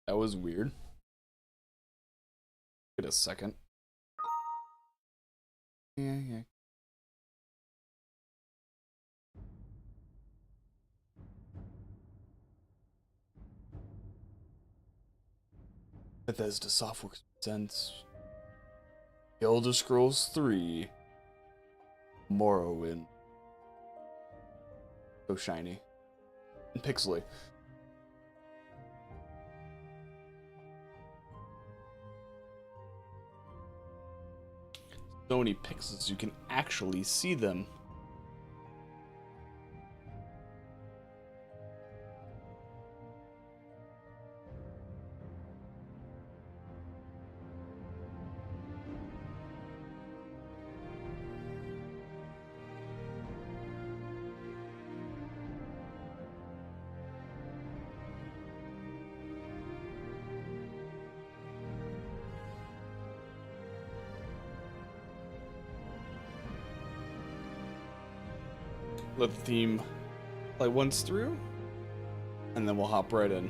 That was weird. Wait a second. Yeah. Bethesda Softworks presents The Elder Scrolls 3 Morrowind. So shiny. And pixely. So many pixels you can actually see them. Let the theme play once through, and then we'll hop right in.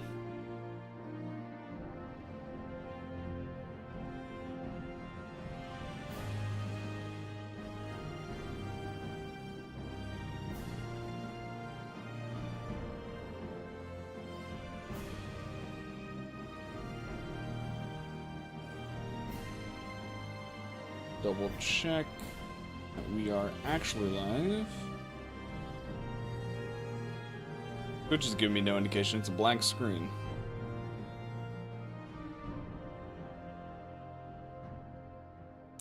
Double check that we are actually live. Twitch is giving me no indication, it's a blank screen.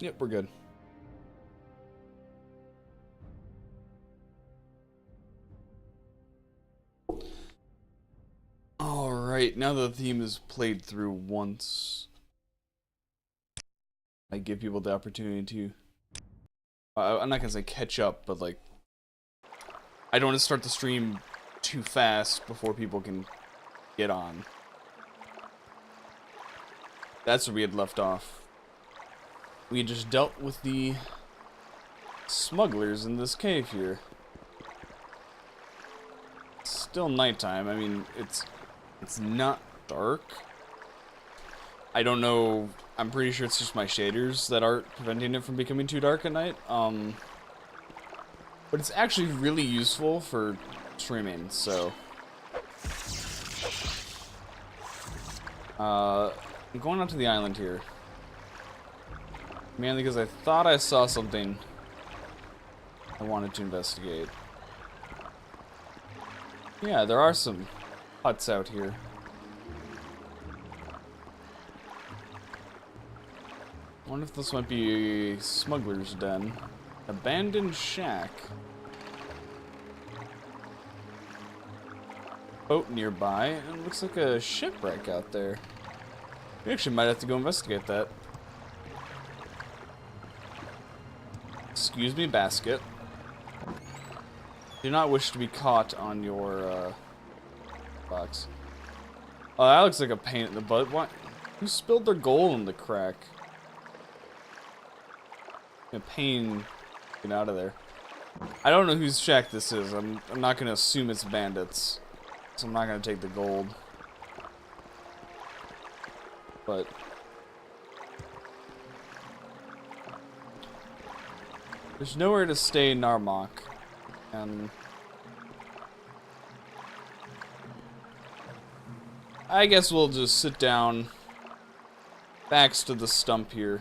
Yep, we're good. Alright, now that the theme is played through once, I give people the opportunity to... I'm not gonna say catch up, but like... I don't want to start the stream too fast before people can get on. That's where we had left off. We had just dealt with the smugglers in this cave here. It's still nighttime. I mean, it's not dark. I don't know. I'm pretty sure it's just my shaders that are preventing it from becoming too dark at night. But it's actually really useful for streaming, so I'm going onto the island here mainly because I thought I saw something I wanted to investigate. Yeah, there are some huts out here. I wonder if this might be a smuggler's den. Abandoned shack. Boat nearby, and it looks like a shipwreck out there. We actually might have to go investigate that. Excuse me, basket. Do not wish to be caught on your box. Oh, that looks like a pain in the butt. What? Who spilled their gold in the crack? A pain. Get out of there. I don't know whose shack this is. I'm not gonna assume it's bandits. So I'm not gonna take the gold. But there's nowhere to stay in Narmak. And I guess we'll just sit down, backs to the stump here,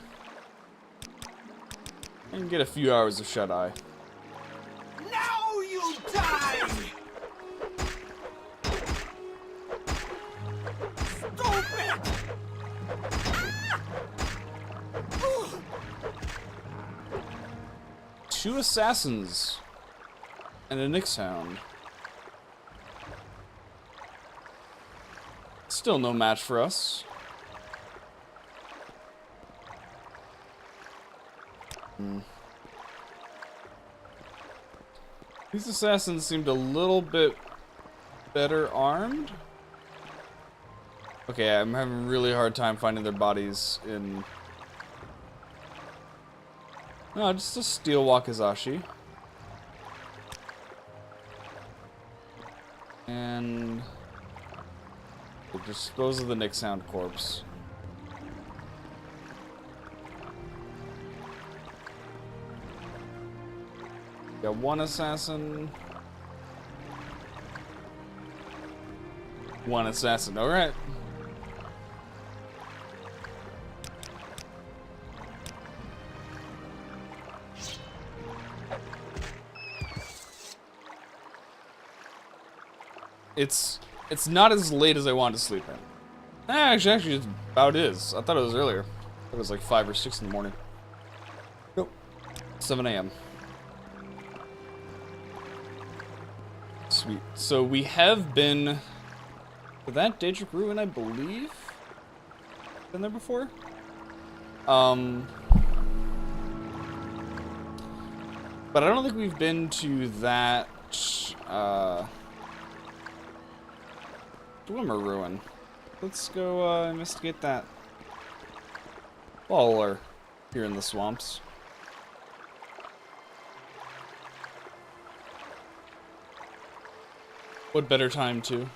and get a few hours of shut-eye. Now you die! Stupid! Two assassins and a Nixhound. Still no match for us. These assassins seemed a little bit better armed. Okay, I'm having a really hard time finding their bodies in... No, just a steel wakizashi. And... the dispose of the Nick Sound corpse. Got one assassin. One assassin, alright. It's not as late as I want to sleep in. Actually, it about is. I thought it was earlier. It was like 5 or 6 in the morning. Nope. 7 a.m. Sweet. So we have been to that Daedric Ruin, I believe. Been there before? But I don't think we've been to that Dwemer Ruin. Let's go investigate that while we're here in the swamps. What better time to?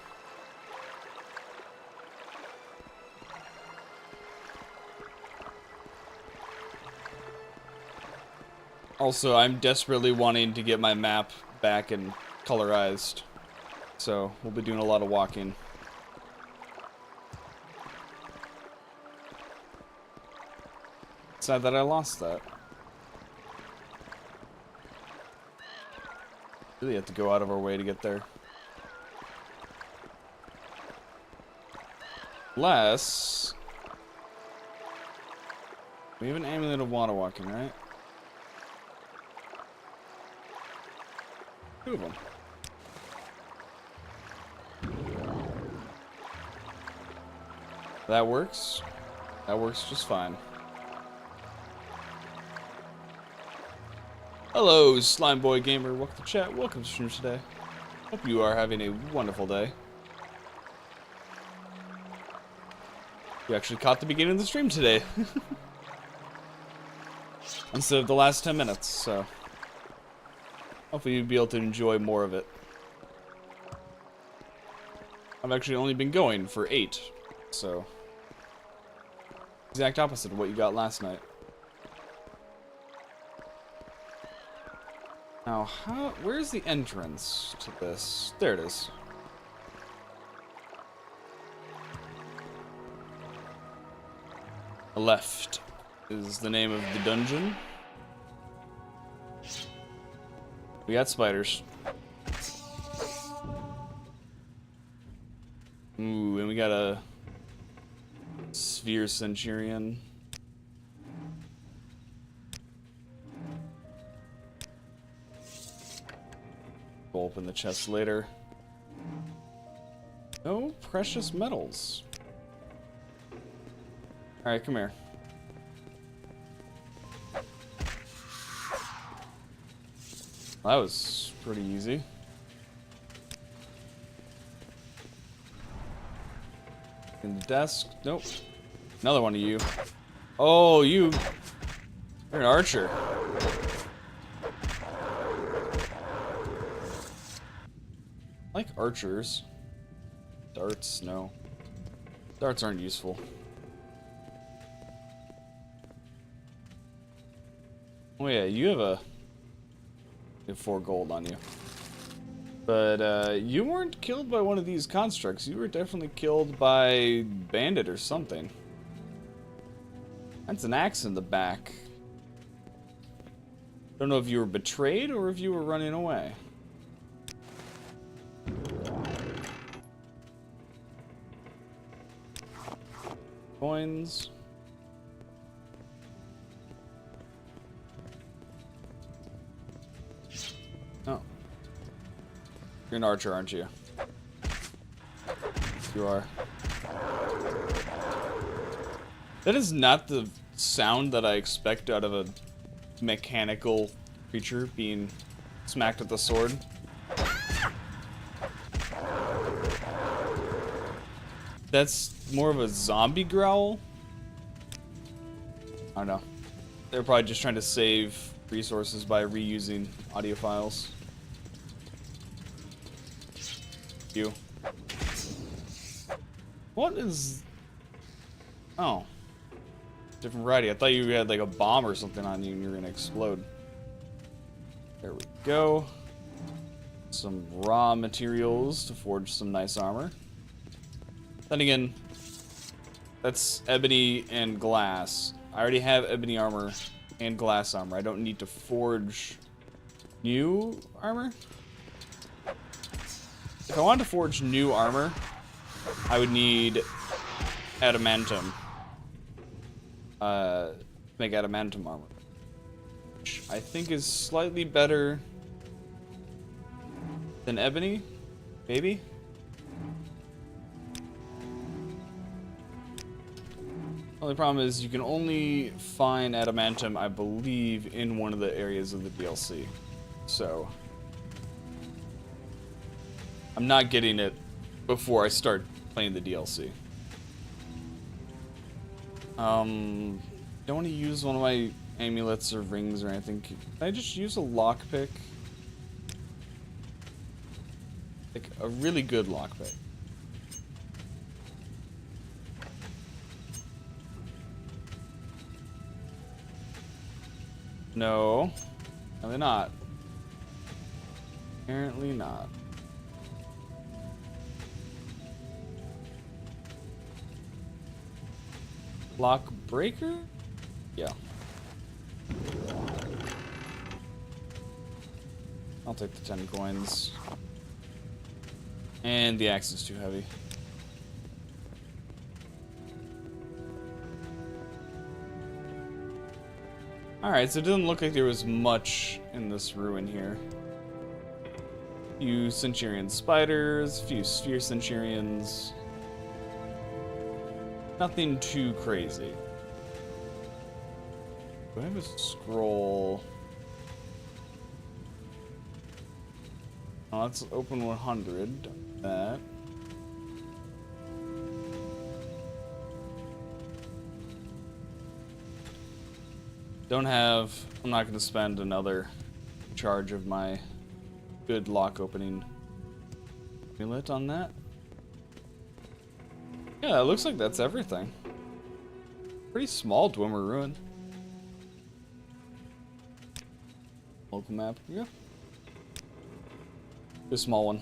Also, I'm desperately wanting to get my map back and colorized, so we'll be doing a lot of walking. Sad that I lost that. Really have to go out of our way to get there. Unless we have an amulet of water walking, right? 2 of them. That works. That works just fine. Hello, Slime Boy Gamer. Welcome to chat. Welcome to stream today. Hope you are having a wonderful day. You actually caught the beginning of the stream today. Instead of the last 10 minutes, so hopefully you'll be able to enjoy more of it. I've actually only been going for 8, so exact opposite of what you got last night. Now, where's the entrance to this? There it is. Left is the name of the dungeon. We got spiders. Ooh, and we got a Sphere Centurion. We'll open the chest later. No precious metals. Alright, come here. That was pretty easy. In the desk. Nope. Another one of you. Oh, you're an archer. I like archers. Darts, no. Darts aren't useful. Oh yeah, you have 4 gold on you. But you weren't killed by one of these constructs. You were definitely killed by bandit or something. That's an axe in the back. Don't know if you were betrayed or if you were running away. Coins. Oh. You're an archer, aren't you? You are. That is not the sound that I expect out of a mechanical creature being smacked with the sword. That's more of a zombie growl. I don't know. They're probably just trying to save resources by reusing audio files. What is... Oh. Different variety. I thought you had like a bomb or something on you and you were gonna explode. There we go. Some raw materials to forge some nice armor. Then again, that's ebony and glass. I already have ebony armor and glass armor. I don't need to forge new armor. If I wanted to forge new armor, I would need adamantium. Make adamantium armor, which I think is slightly better than ebony, maybe. Only problem is you can only find adamantium, I believe, in one of the areas of the DLC. So I'm not getting it before I start playing the DLC. Don't want to use one of my amulets or rings or anything. Can I just use a lockpick? Like a really good lockpick. No. Apparently not. Apparently not. Lock breaker? Yeah. I'll take the 10 coins. And the axe is too heavy. Alright, so it doesn't look like there was much in this ruin here. A few Centurion spiders, a few Sphere Centurions. Nothing too crazy. Do I have a scroll? Oh, let's open 100. That. Don't have... I'm not going to spend another charge of my good lock opening amulet on that. Yeah, it looks like that's everything. Pretty small Dwemer Ruin. Local map, yeah. A small one.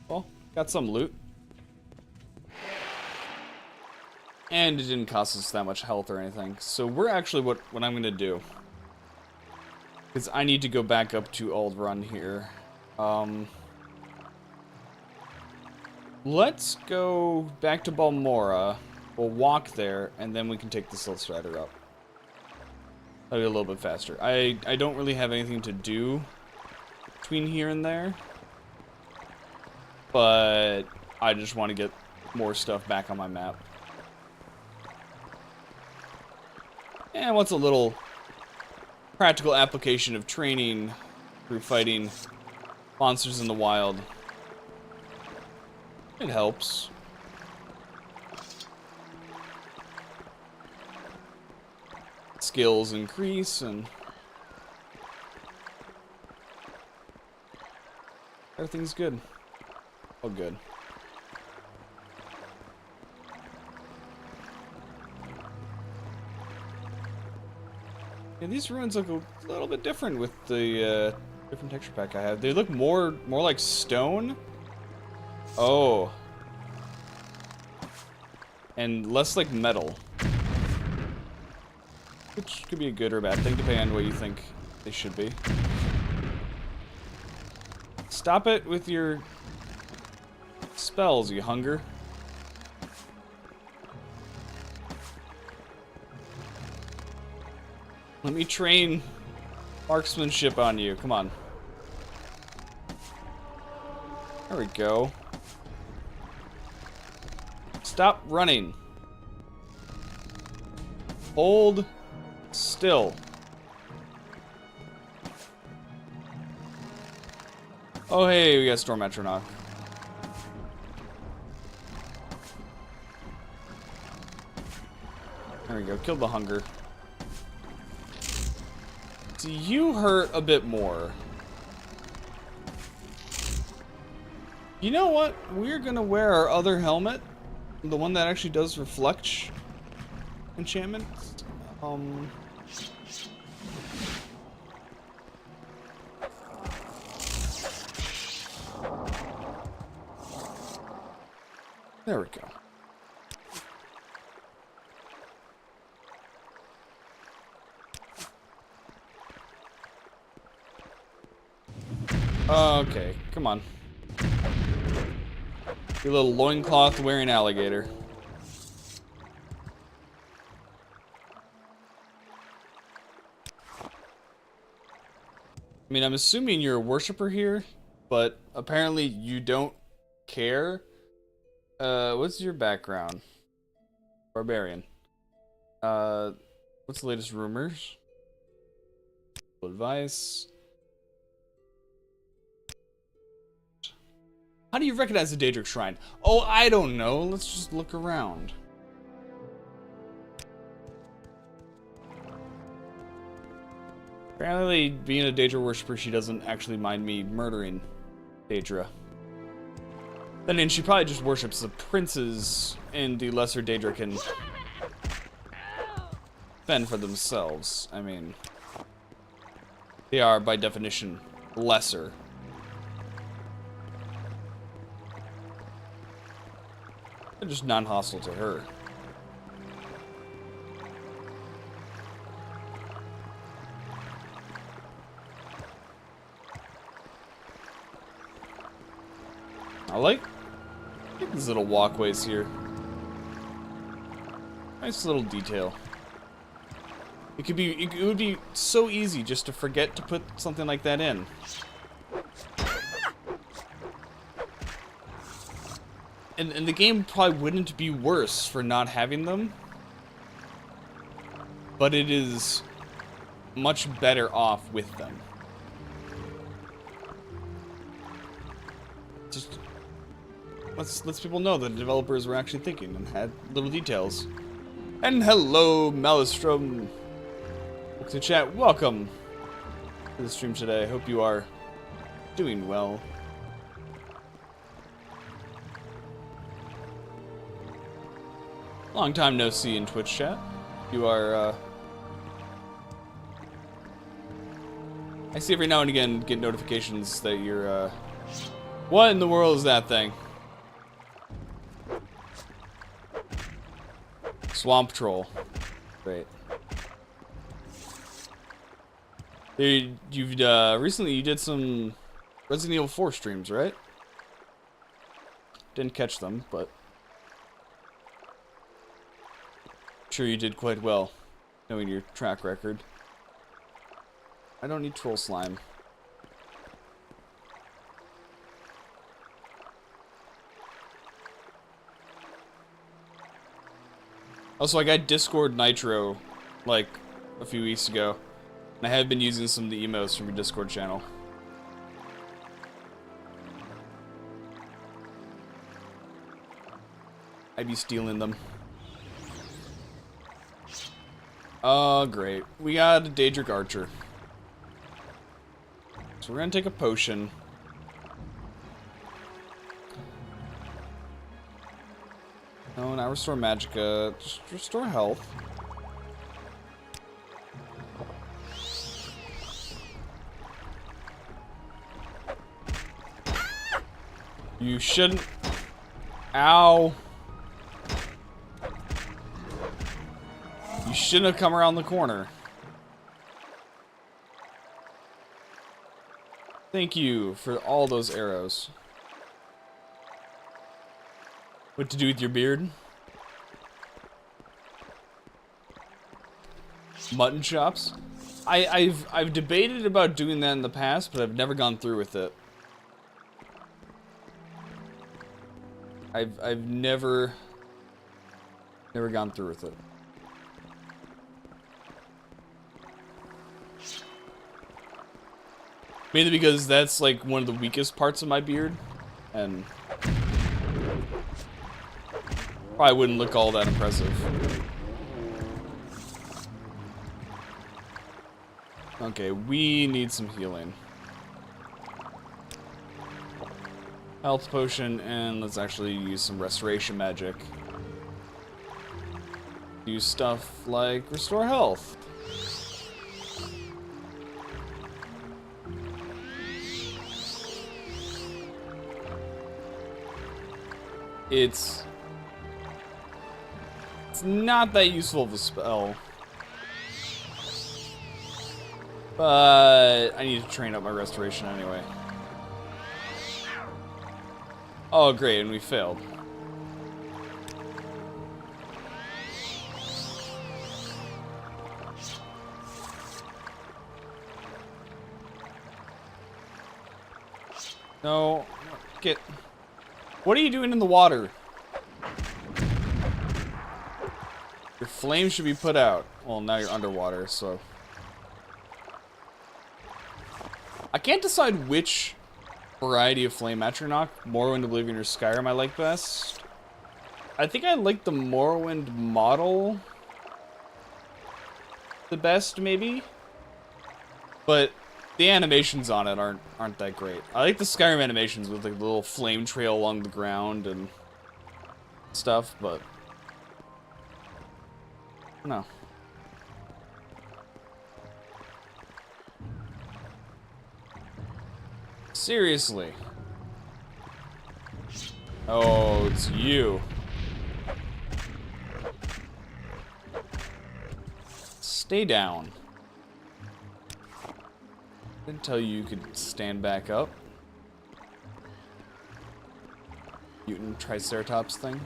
Well, got some loot. And it didn't cost us that much health or anything. So we're actually, what I'm gonna do, because I need to go back up to Ald'ruhn here. Let's go back to Balmora. We'll walk there, and then we can take the Silk Strider up. That'll be a little bit faster. I don't really have anything to do between here and there, but I just want to get more stuff back on my map. And what's a little practical application of training through fighting monsters in the wild? It helps. Skills increase and everything's good. Oh, good. Yeah, these ruins look a little bit different with the different texture pack I have. They look more like stone. Oh. And less like metal. Which could be a good or bad thing, depending on what you think they should be. Stop it with your spells, you hunger. Let me train marksmanship on you. Come on. There we go. Stop running. Hold still. Oh, hey, we got Storm Atronach. There we go. Killed the hunger. See, you hurt a bit more. You know what? We're gonna wear our other helmet. The one that actually does reflect enchantment. There we go. Okay, come on. You little loincloth wearing alligator. I mean, I'm assuming you're a worshiper here, but apparently you don't care. What's your background? Barbarian. What's the latest rumors? Advice. How do you recognize the Daedric Shrine? Oh, I don't know. Let's just look around. Apparently, being a Daedra worshiper, she doesn't actually mind me murdering Daedra. Then again, she probably just worships the princes, and the lesser Daedra can fend for themselves. I mean, they are, by definition, lesser. They're just non-hostile to her. I like these little walkways here. Nice little detail. It would be so easy just to forget to put something like that in. And the game probably wouldn't be worse for not having them. But it is much better off with them. Just lets people know that the developers were actually thinking and had little details. And hello, Maelstrom. Welcome to chat. Welcome to the stream today. I hope you are doing well. Long time no see in Twitch chat. You are, I see every now and again get notifications that you're, what in the world is that thing? Swamp Troll. Great. You've, recently you did some Resident Evil 4 streams, right? Didn't catch them, but sure you did quite well, knowing your track record. I don't need troll slime. Also, I got Discord Nitro, like, a few weeks ago. And I have been using some of the emotes from your Discord channel. I'd be stealing them. Oh, great. We got a Daedric Archer. So we're gonna take a potion. No, not restore magicka. Just restore health. You shouldn't. Ow. You shouldn't have come around the corner. Thank you for all those arrows. What to do with your beard? Mutton chops? I've debated about doing that in the past, but I've never gone through with it. I've never gone through with it. Mainly because that's like one of the weakest parts of my beard, and probably wouldn't look all that impressive. Okay, we need some healing. Health potion, and let's actually use some restoration magic. Use stuff like restore health. It's not that useful of a spell. But I need to train up my restoration anyway. Oh, great, and we failed. No, get... What are you doing in the water? Your flame should be put out. Well, now you're underwater, so... I can't decide which variety of Flame Atronach, Morrowind, Oblivion, or Skyrim I like best. I think I like the Morrowind model the best, maybe. But the animations on it aren't that great. I like the Skyrim animations with like the little flame trail along the ground and stuff, but no. Seriously. Oh, it's you. Stay down. Didn't tell you could stand back up. Mutant Triceratops thing.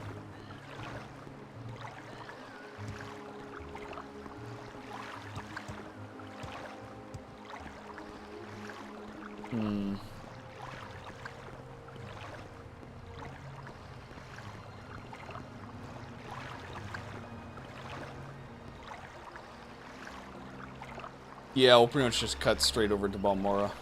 Yeah, we'll pretty much just cut straight over to Balmora.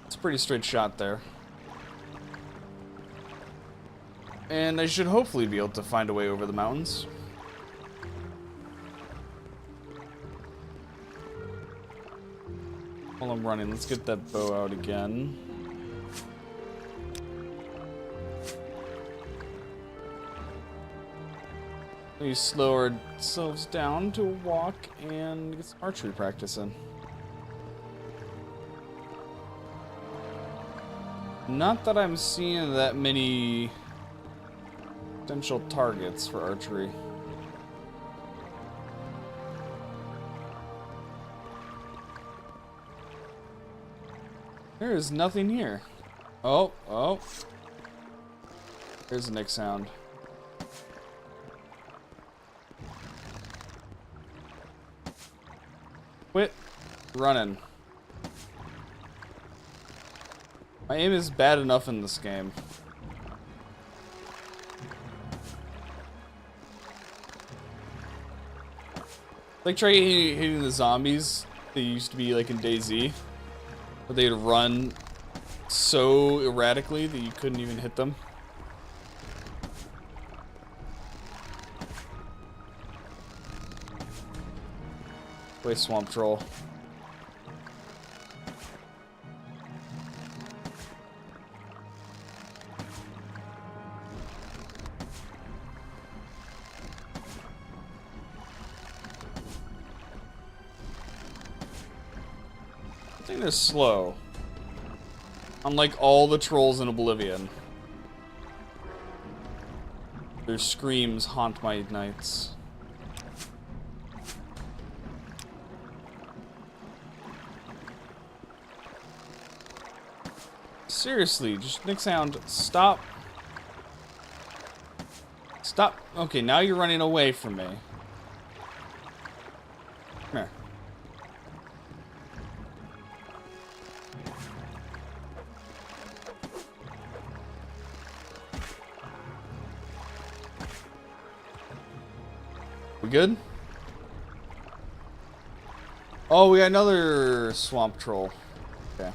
It's a pretty straight shot there. And I should hopefully be able to find a way over the mountains. While I'm running, let's get that bow out again. We slow ourselves down to walk and get some archery practice in. Not that I'm seeing that many potential targets for archery. There is nothing here. Oh. There's a Nick sound. Quit running. My aim is bad enough in this game. Like try hitting the zombies. They used to be like in DayZ, where they'd run so erratically that you couldn't even hit them. Wait, Swamp Troll. I think they're slow. Unlike all the trolls in Oblivion. Their screams haunt my nights. Seriously, just Nick sound. Stop. Stop. Okay, now you're running away from me. Come here. We good? Oh, we got another swamp troll. Okay.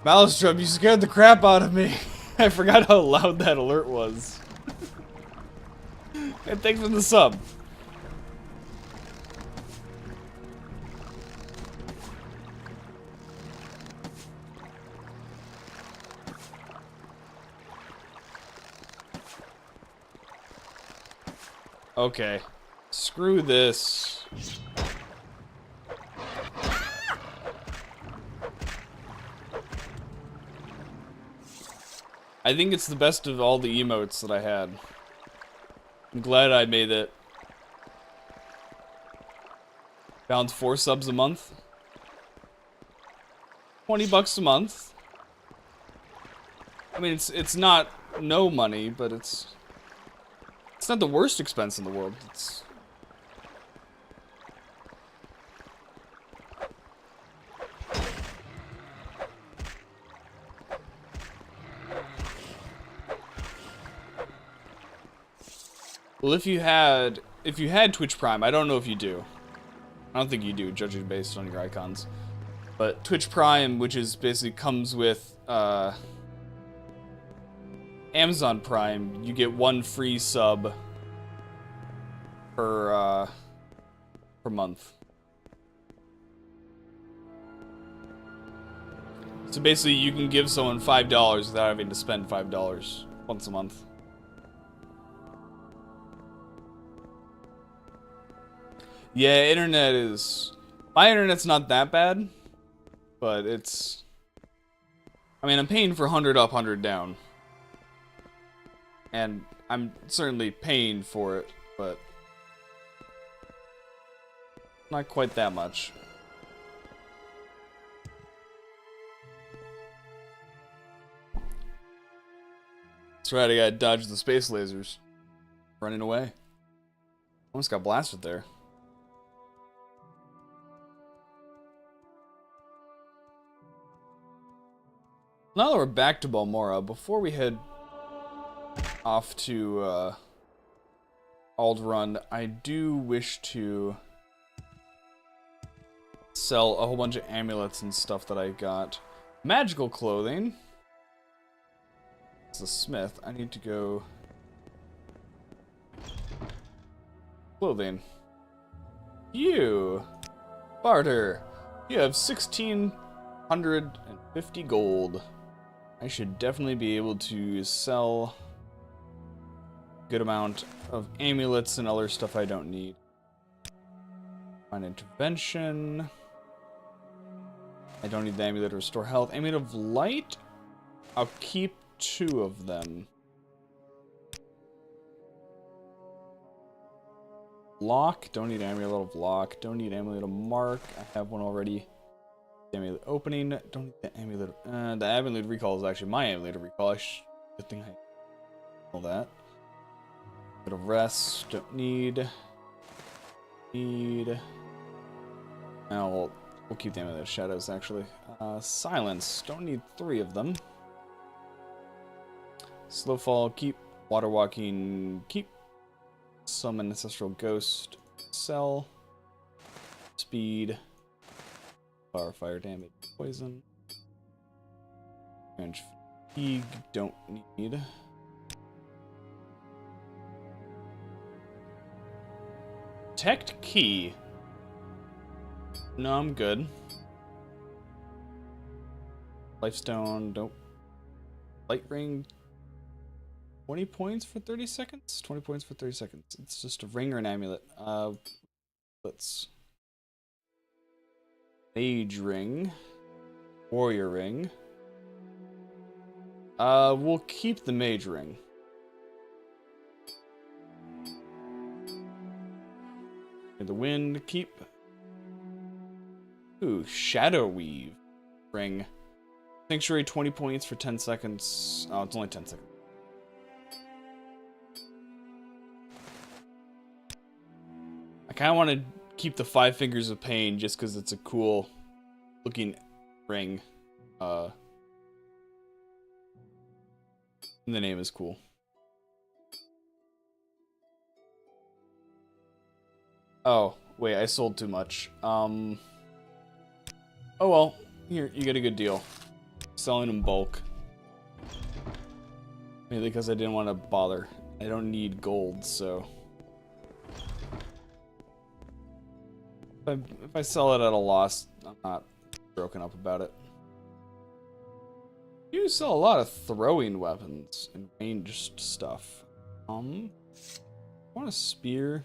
Maelstrom, you scared the crap out of me. I forgot how loud that alert was. And thanks for the sub. Okay. Screw this. I think it's the best of all the emotes that I had. I'm glad I made it. Found 4 subs a month. $20 a month. I mean, it's not no money, but it's not the worst expense in the world. It's well, if you had Twitch Prime, I don't know if you do. I don't think you do, judging based on your icons. But Twitch Prime, which is basically comes with Amazon Prime, you get 1 free sub per month. So basically, you can give someone $5 without having to spend $5 once a month. Yeah, my internet's not that bad, but it's, I mean, I'm paying for 100 up, 100 down. And I'm certainly paying for it, but not quite that much. That's right, I gotta dodge the space lasers. Running away. Almost got blasted there. Now that we're back to Balmora, before we head off to Alderaan, I do wish to sell a whole bunch of amulets and stuff that I got. Magical clothing. It's a smith. I need to go... Clothing. You! Barter! You have 1,650 gold. I should definitely be able to sell a good amount of amulets and other stuff I don't need. Find intervention. I don't need the amulet to restore health. Amulet of light? I'll keep 2 of them. Lock. Don't need amulet of lock. Don't need amulet of mark. I have one already. Amulet opening. Don't need the amulet. The amulet recall is actually my amulet of recall. Good thing I know that. Bit of rest. Don't need. Now we'll keep the amulet of shadows actually. Silence. Don't need 3 of them. Slow fall. Keep. Water walking. Keep. Summon ancestral ghost. Sell. Speed. Fire damage, poison. Range fatigue, don't need. Detect key. No, I'm good. Lifestone, don't. Light ring. 20 points for 30 seconds? 20 points for 30 seconds. It's just a ring or an amulet. Let's. Mage ring. Warrior ring. We'll keep the mage ring. The wind, keep. Ooh, shadow weave ring. Sanctuary 20 points for 10 seconds. Oh, it's only 10 seconds. I kind of want to keep the 5 Fingers of Pain just because it's a cool looking ring. And the name is cool. Oh, Wait, I sold too much. Oh well. Here, you get a good deal. Selling in bulk. Mainly because I didn't want to bother. I don't need gold, so... If I sell it at a loss, I'm not broken up about it. You sell a lot of throwing weapons and ranged stuff. I want a spear.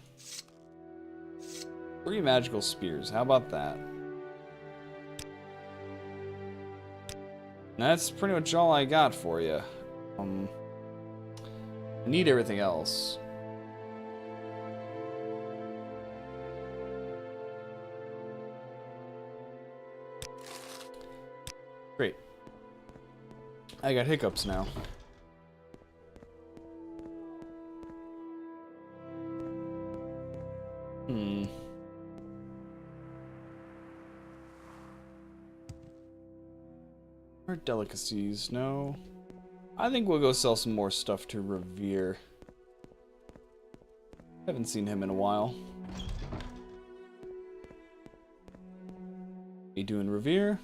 3 magical spears. How about that? And that's pretty much all I got for you. I need everything else. Great. I got hiccups now. Or delicacies, no. I think we'll go sell some more stuff to Revere. Haven't seen him in a while. You doing Revere?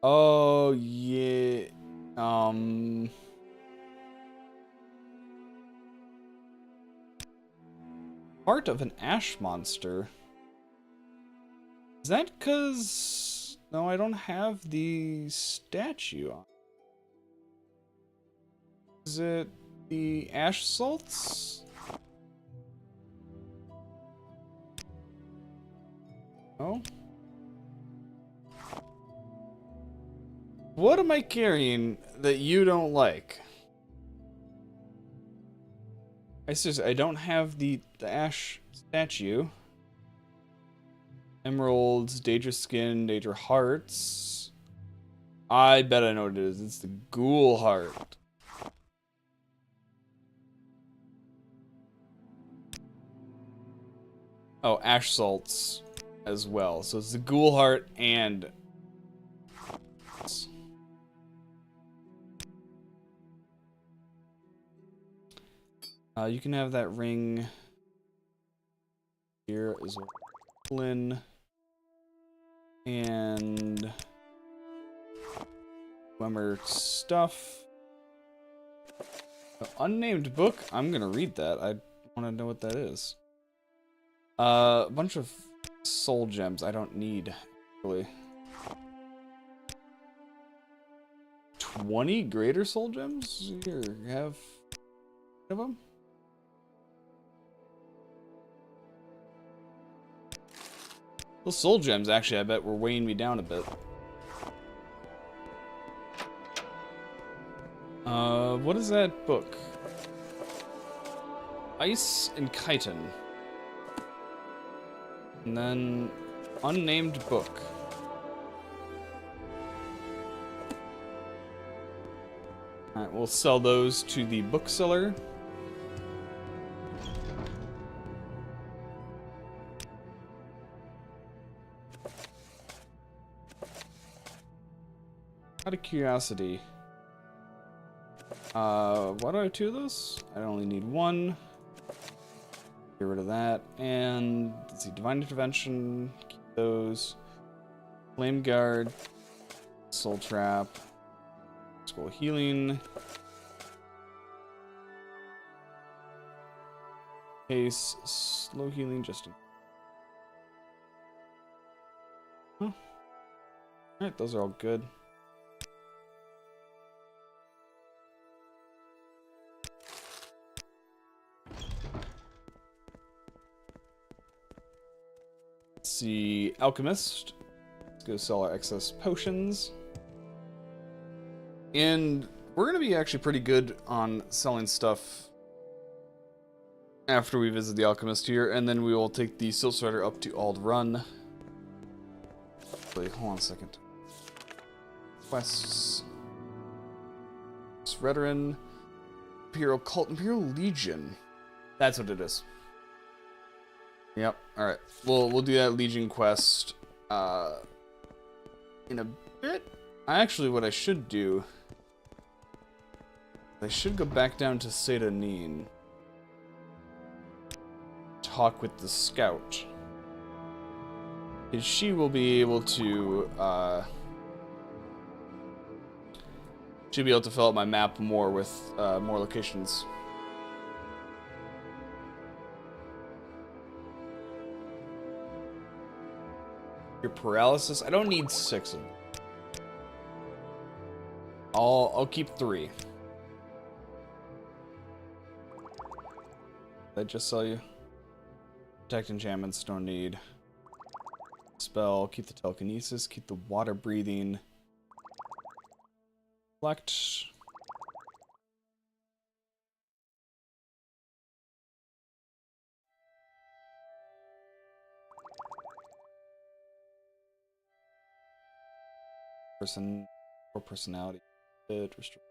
Oh, yeah. Heart of an ash monster. Is that 'cause... No, I don't have the statue on. Is it the ash salts? No? What am I carrying that you don't like? I don't have the ash statue. Emeralds, Daedra skin, Daedra hearts. I bet I know what it is. It's the ghoul heart. Oh, ash salts as well. So it's the ghoul heart and... you can have that ring here as well. Flynn. And Wemmer stuff. Unnamed book. I'm gonna read that. I want to know what that is. A bunch of soul gems. I don't need really. 20 greater soul gems. Here, have of them. Those soul gems, actually, I bet were weighing me down a bit. What is that book? Ice and Chitin. And then, unnamed book. Alright, we'll sell those to the bookseller. Out of curiosity, why do I have 2 of those? I only need 1. Get rid of that. And let's see, Divine Intervention, keep those. Flame Guard, Soul Trap, Scroll Healing, Case, Slow Healing, just in. Huh. Alright, those are all good. See, Alchemist. Let's go sell our excess potions. And we're going to be actually pretty good on selling stuff after we visit the Alchemist here, and then we will take the Silt Strider up to Ald Run. Wait, hold on a second. Quests. Veteran. Imperial Cult. Imperial Legion. That's what it is. Yep. All right. We'll do that Legion quest in a bit. Actually, what I should do, I should go back down to Sedanin. talk with the scout. She will be able to, she'll be able to fill out my map more with, more locations. Your paralysis? I don't need 6 of them. I'll keep 3. Did I just sell you? Protect enchantments, don't need. Spell, keep the telekinesis, keep the water breathing. Select. Person or personality. Restore.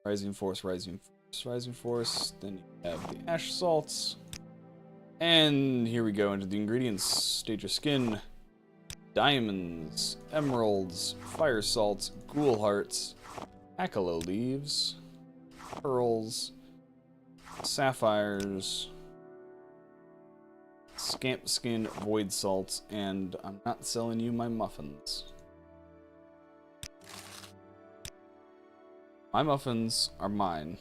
Rising force, rising force, rising force. Then you have the ash salts. And here we go into the ingredients. Stage of skin, diamonds, emeralds, fire salts, ghoul hearts, akalo leaves, pearls, sapphires, scamp skin, void salts, and I'm not selling you my muffins. My muffins are mine.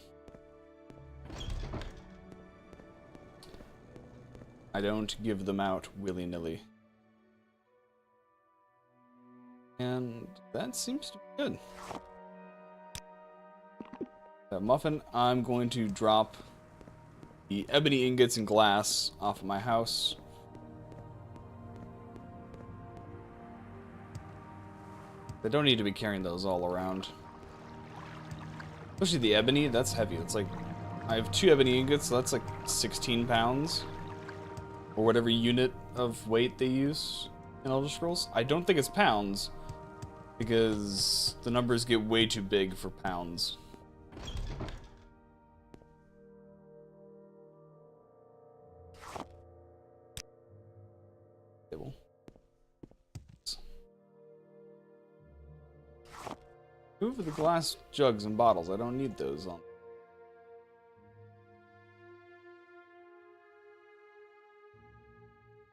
I don't give them out willy-nilly. And that seems to be good. That muffin, I'm going to drop the ebony ingots and glass off of my house. I don't need to be carrying those all around. Especially the ebony, that's heavy. It's like, I have 2 ebony ingots, so that's like 16 pounds. Or whatever unit of weight they use in Elder Scrolls. I don't think it's pounds, because the numbers get way too big for pounds. Table. Move the glass jugs and bottles. I don't need those on.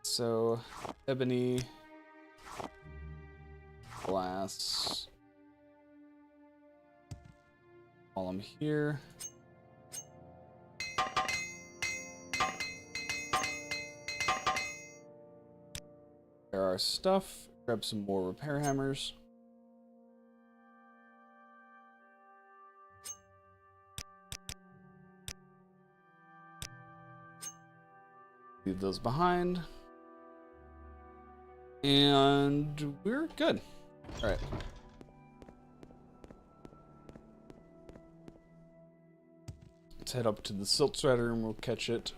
So, ebony, glass, while I'm here. There are stuff. Grab some more repair hammers. Leave those behind. And we're good. Alright. Let's head up to the Silt Strider and we'll catch it.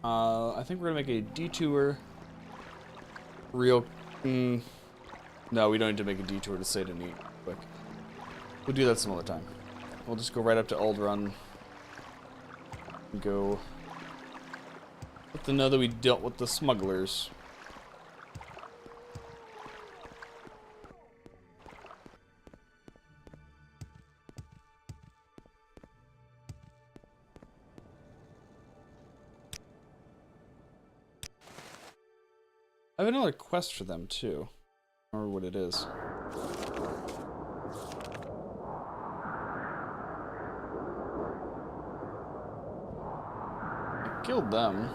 I think we're gonna make a detour. No, we don't need to make a detour to Satan Eat quick. We'll do that some other time. We'll just go right up to Alderaan and go let them know that we dealt with the smugglers. I have another quest for them too. I don't remember what it is. I killed them.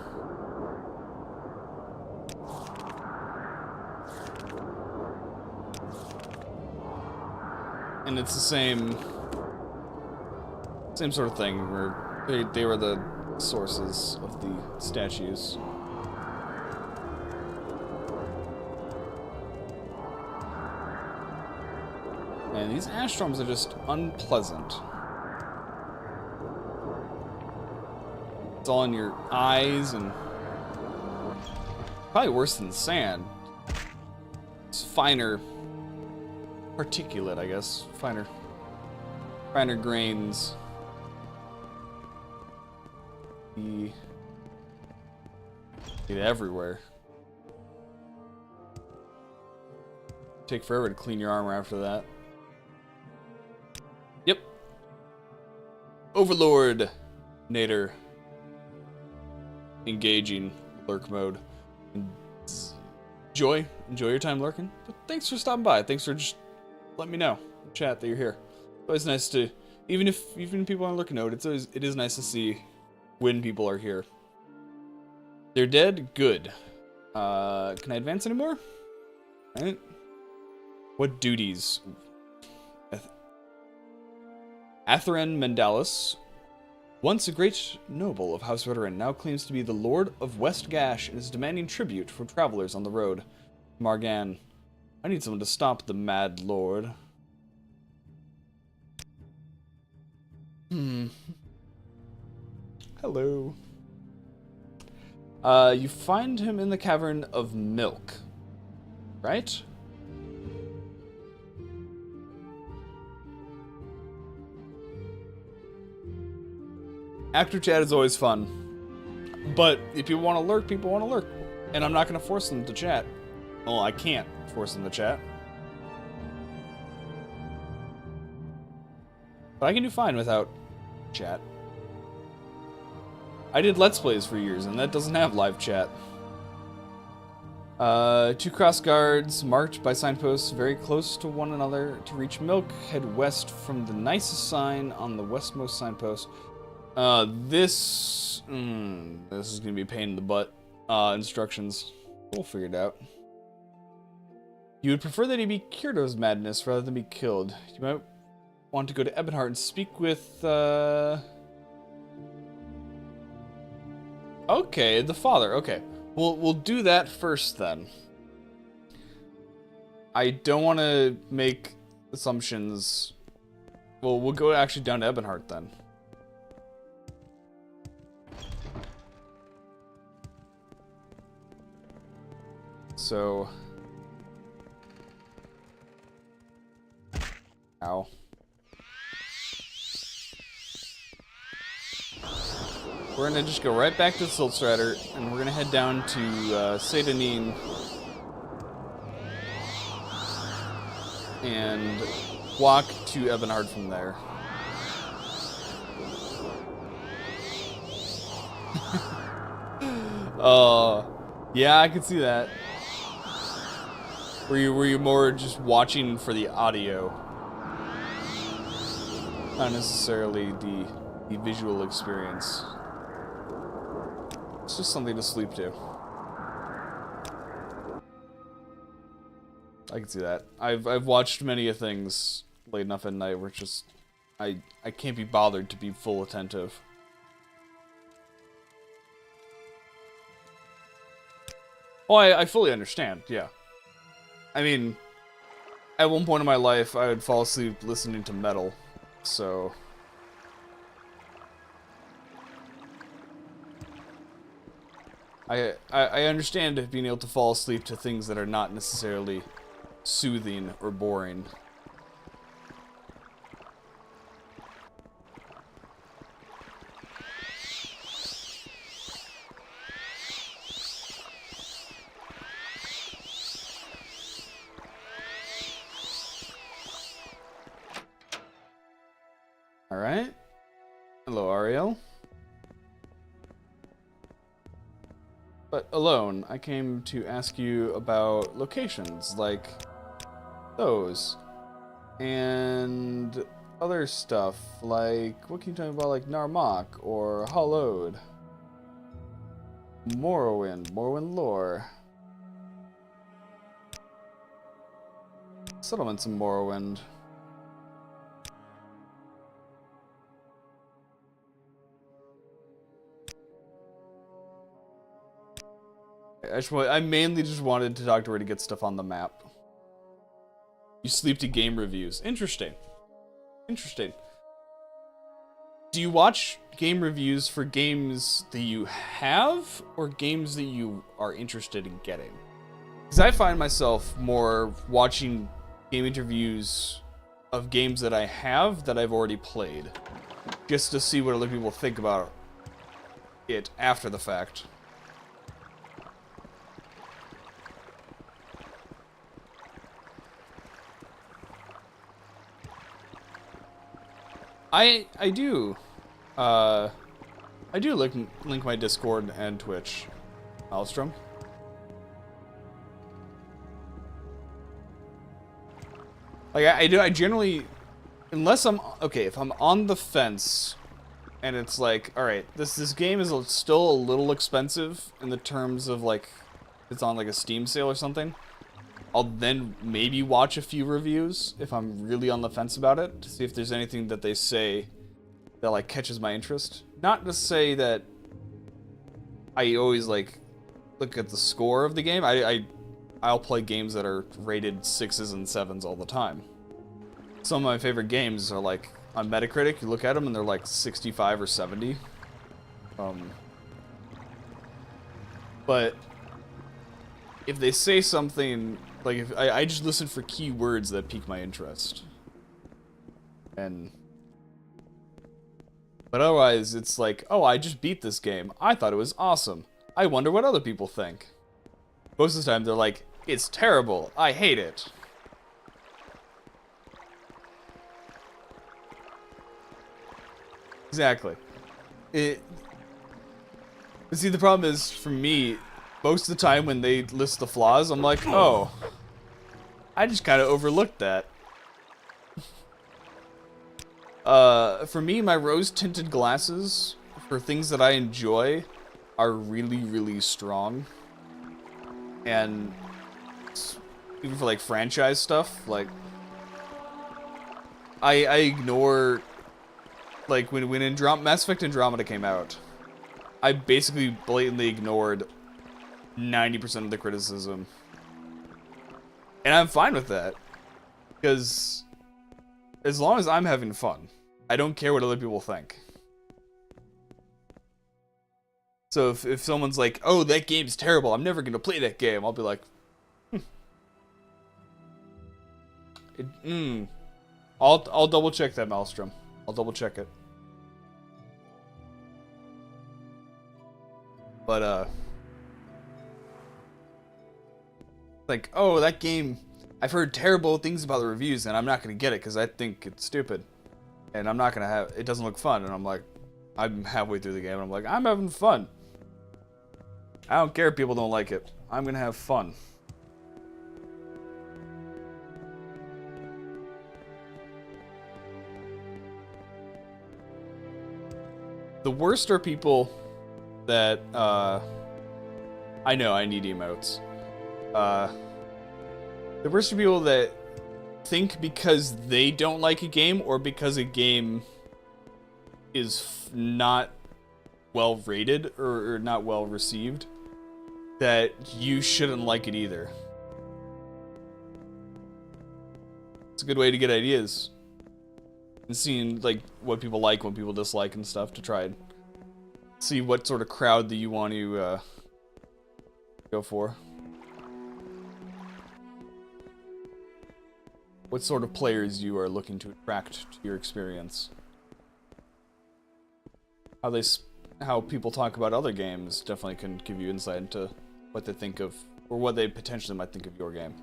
And it's the same sort of thing where they were the sources of the statues. And these ash storms are just unpleasant. It's all in your eyes and probably worse than sand. It's finer particulate, I guess. Finer grains. Get everywhere. Take forever to clean your armor after that. Yep. Overlord Nader. engaging lurk mode. Enjoy your time lurking. But thanks for stopping by. Thanks for just letting me know in chat that you're here. It's always nice to, even people aren't lurking mode, it is nice to see when people are here. They're dead? Good. Can I advance anymore? Right. What duties? Atherin Mendalis, once a great noble of House Veteran, now claims to be the Lord of West Gash and is demanding tribute from travelers on the road. Margan, I need someone to stop the Mad Lord. Hello. You find him in the Cavern of Milk, right? Active chat is always fun, but if people want to lurk, people want to lurk, and I'm not going to force them to chat. Well, I can't force them to chat, but I can do fine without chat. I did Let's Plays for years, and that doesn't have live chat. 2 cross guards marked by signposts very close to one another. To reach Milk, head west from the nicest sign on the westmost signpost. This is gonna be a pain in the butt. Instructions. We'll figure it out. You would prefer that he be cured of his madness rather than be killed. You might want to go to Ebonheart and speak with, okay, the father. Okay. We'll do that first then. I don't want to make assumptions. Well, we'll go actually down to Ebonheart then. So, ow. We're gonna just go right back to Siltstrider, and we're gonna head down to Satanine and walk to Ebonheart from there. Yeah, I could see that. Were you more just watching for the audio, not necessarily the visual experience? It's just something to sleep to. I can see that. I've watched many of things late enough at night where it's just I can't be bothered to be full attentive. Oh, I fully understand, yeah. I mean, at one point in my life, I would fall asleep listening to metal, so... I understand being able to fall asleep to things that are not necessarily soothing or boring. Alright. Hello, Ariel. But alone, I came to ask you about locations like those. And other stuff like, what can you tell me about like Narmak or Hollowed? Morrowind lore. Settlements in Morrowind. I mainly just wanted to talk to her to get stuff on the map. You sleep to game reviews. Interesting. Interesting. Do you watch game reviews for games that you have or games that you are interested in getting? Because I find myself more watching game interviews of games that I have that I've already played, just to see what other people think about it after the fact. I do. I do link my Discord and Twitch. Maelstrom. Like, I generally, unless I'm, okay, if I'm on the fence, and it's like, alright, this game is still a little expensive in the terms of, like, it's on, like, a Steam sale or something, I'll then maybe watch a few reviews, if I'm really on the fence about it, to see if there's anything that they say that, like, catches my interest. Not to say that I always, like, look at the score of the game. I'll play games that are rated 6s and 7s all the time. Some of my favorite games are like, on Metacritic, you look at them and they're like 65 or 70. But if they say something, like, if I just listen for keywords that pique my interest. But otherwise, it's like, oh, I just beat this game. I thought it was awesome. I wonder what other people think. Most of the time, they're like, it's terrible. I hate it. Exactly. See, the problem is, for me, most of the time when they list the flaws, I'm like, oh, I just kind of overlooked that. For me, my rose-tinted glasses, for things that I enjoy, are really, really strong. And even for, like, franchise stuff, like, I ignore, like, when Mass Effect Andromeda came out, I basically blatantly ignored 90% of the criticism. And I'm fine with that. Because as long as I'm having fun, I don't care what other people think. So if someone's like, oh, that game's terrible, I'm never gonna play that game, I'll be like, I'll double check that, Maelstrom. I'll double check it. But like, oh, that game, I've heard terrible things about the reviews and I'm not gonna get it because I think it's stupid. And I'm not gonna have, it doesn't look fun. And I'm like, I'm halfway through the game and I'm like, I'm having fun. I don't care if people don't like it. I'm gonna have fun. The worst are people that, I know I need emotes. The worst are people that think because they don't like a game or because a game is not well rated or not well received, that you shouldn't like it either. It's a good way to get ideas. And seeing, like, what people like, what people dislike and stuff to try and see what sort of crowd that you want to go for. What sort of players you are looking to attract to your experience. How people talk about other games definitely can give you insight into what they think of, or what they potentially might think of your game.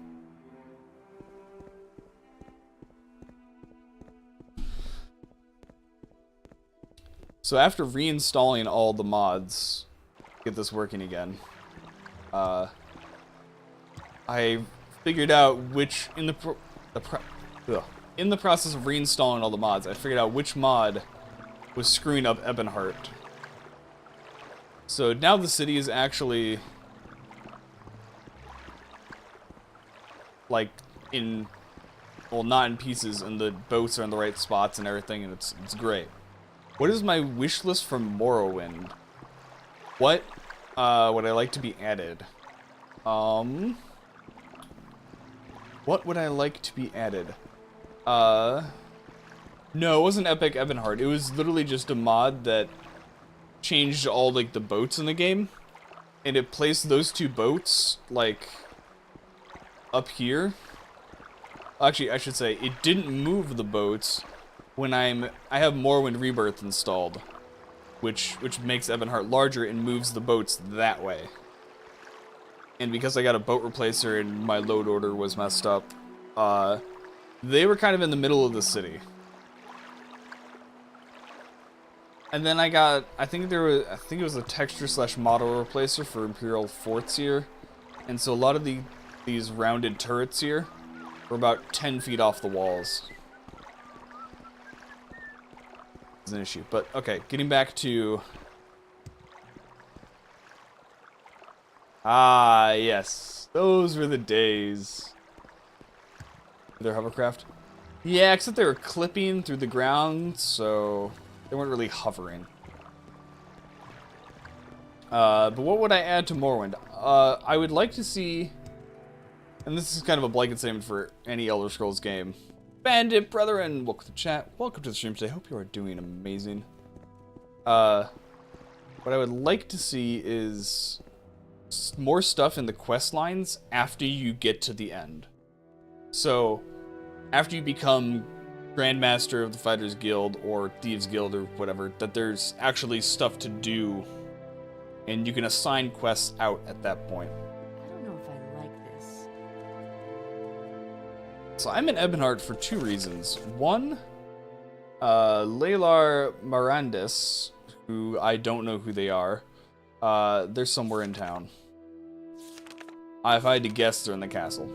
So after reinstalling all the mods, get this working again, I figured out which, in the process of reinstalling all the mods, I figured out which mod was screwing up Ebonheart. So now the city is actually, like, well, not in pieces, and the boats are in the right spots and everything, and it's great. What is my wish list for Morrowind? What would I like to be added? What would I like to be added? No, it wasn't Epic Ebonheart. It was literally just a mod that changed all, like, the boats in the game, and it placed those two boats, like, up here. Actually, I should say, it didn't move the boats when I have Morrowind Rebirth installed, which makes Ebonheart larger and moves the boats that way. And because I got a boat replacer and my load order was messed up, they were kind of in the middle of the city. And then I think it was a texture slash model replacer for Imperial forts here. And so a lot of these rounded turrets here were about 10 feet off the walls. It's an issue. But okay, getting back to... Ah, yes. Those were the days. Their hovercraft? Yeah, except they were clipping through the ground, so they weren't really hovering. But what would I add to Morrowind? I would like to see, and this is kind of a blanket statement for any Elder Scrolls game. Bandit brethren, welcome to the chat. Welcome to the stream today. Hope you are doing amazing. What I would like to see is more stuff in the quest lines after you get to the end. So, after you become Grandmaster of the Fighters Guild or Thieves Guild or whatever, that there's actually stuff to do, and you can assign quests out at that point. I don't know if I like this. So I'm in Ebonheart for two reasons. One, Laylar Marandis, who I don't know who they are, they're somewhere in town. If I had to guess, they're in the castle.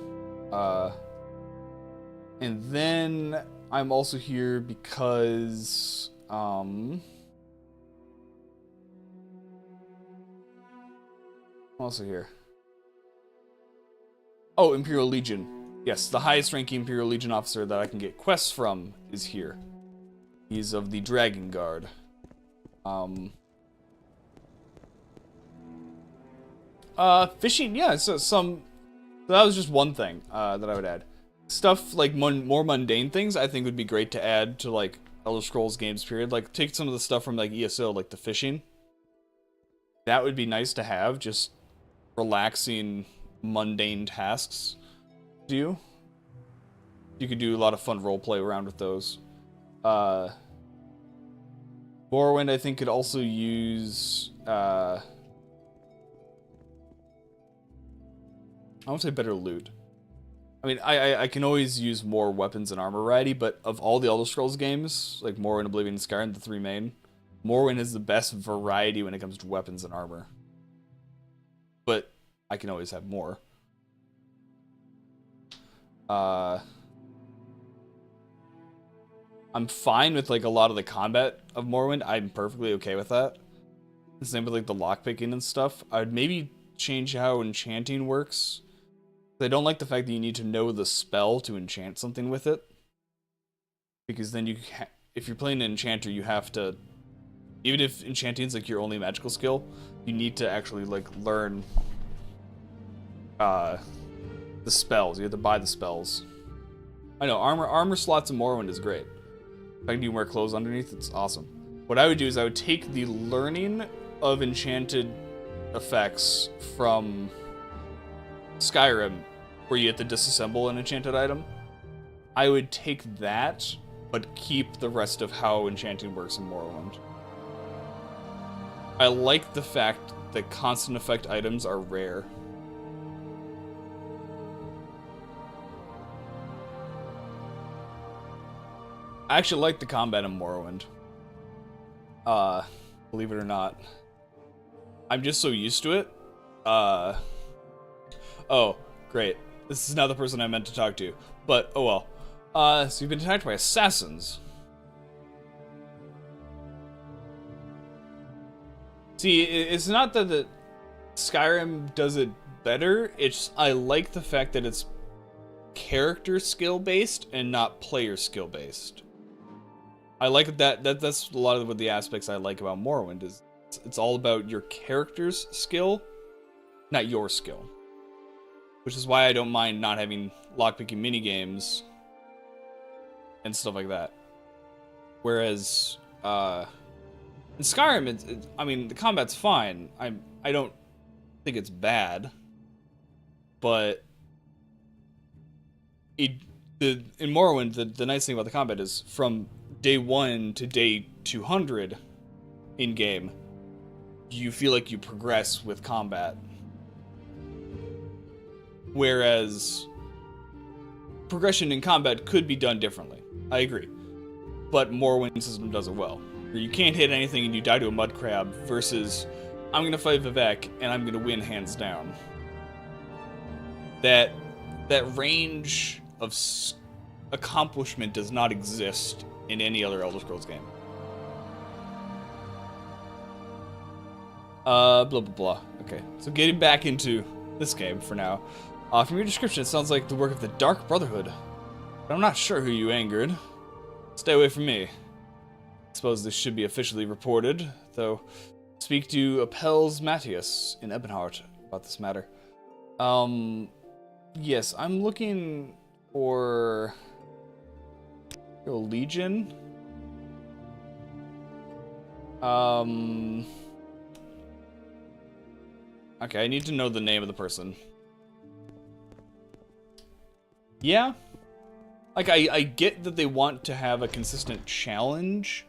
And then I'm also here because, I'm also here. Oh, Imperial Legion. Yes, the highest ranking Imperial Legion officer that I can get quests from is here. He's of the Dragon Guard. Fishing, yeah, so that was just one thing, that I would add. Stuff like more mundane things I think would be great to add to like Elder Scrolls games period. Like take some of the stuff from like ESO, like the fishing. That would be nice to have, just relaxing mundane tasks to do. You could do a lot of fun roleplay around with those. Morrowind I think could also use I won't say better loot. I mean, I can always use more weapons and armor variety, but of all the Elder Scrolls games, like Morrowind, Oblivion, and Skyrim, the three main, Morrowind has the best variety when it comes to weapons and armor. But I can always have more. I'm fine with like a lot of the combat of Morrowind. I'm perfectly okay with that. The same with like the lockpicking and stuff. I'd maybe change how enchanting works. I don't like the fact that you need to know the spell to enchant something with it. Because then if you're playing an enchanter, you have to, even if enchanting is like your only magical skill, you need to actually like learn the spells. You have to buy the spells. I know, armor slots in Morrowind is great. If I can do wear clothes underneath, it's awesome. What I would do is I would take the learning of enchanted effects from Skyrim, where you get to disassemble an enchanted item. I would take that, but keep the rest of how enchanting works in Morrowind. I like the fact that constant effect items are rare. I actually like the combat in Morrowind. Believe it or not. I'm just so used to it. Oh, great. This is not the person I meant to talk to. But, oh well. So you've been attacked by assassins. See, it's not that the Skyrim does it better. It's, I like the fact that it's character skill based and not player skill based. I like that's a lot of what the aspects I like about Morrowind is it's all about your character's skill, not your skill. Which is why I don't mind not having lockpicking minigames and stuff like that. Whereas, in Skyrim, I mean, the combat's fine. I don't think it's bad. But in Morrowind, the nice thing about the combat is from day 1 to day 200 in-game, you feel like you progress with combat. Whereas progression in combat could be done differently. I agree. But Morrowind system does it well. where you can't hit anything and you die to a mud crab, versus I'm gonna fight Vivek and I'm gonna win hands down. That range of accomplishment does not exist in any other Elder Scrolls game. Blah blah blah. Okay, so getting back into this game for now. From your description, it sounds like the work of the Dark Brotherhood. But I'm not sure who you angered. Stay away from me. I suppose this should be officially reported, though. Speak to Apelles Matthias in Ebonheart about this matter. Yes, I'm looking for a Legion. Okay, I need to know the name of the person. Yeah. Like, I get that they want to have a consistent challenge.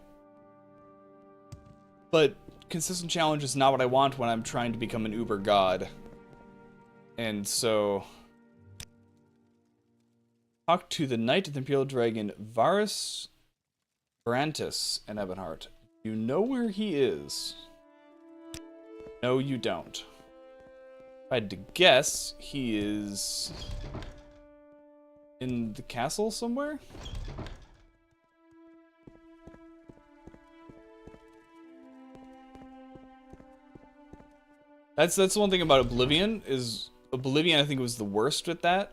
But consistent challenge is not what I want when I'm trying to become an uber god. And so... Talk to the Knight of the Imperial Dragon, Varus Barantis in Ebonheart. You know where he is? No, you don't. If I had to guess, he is... in the castle somewhere? That's the one thing about Oblivion, is Oblivion I think was the worst with that.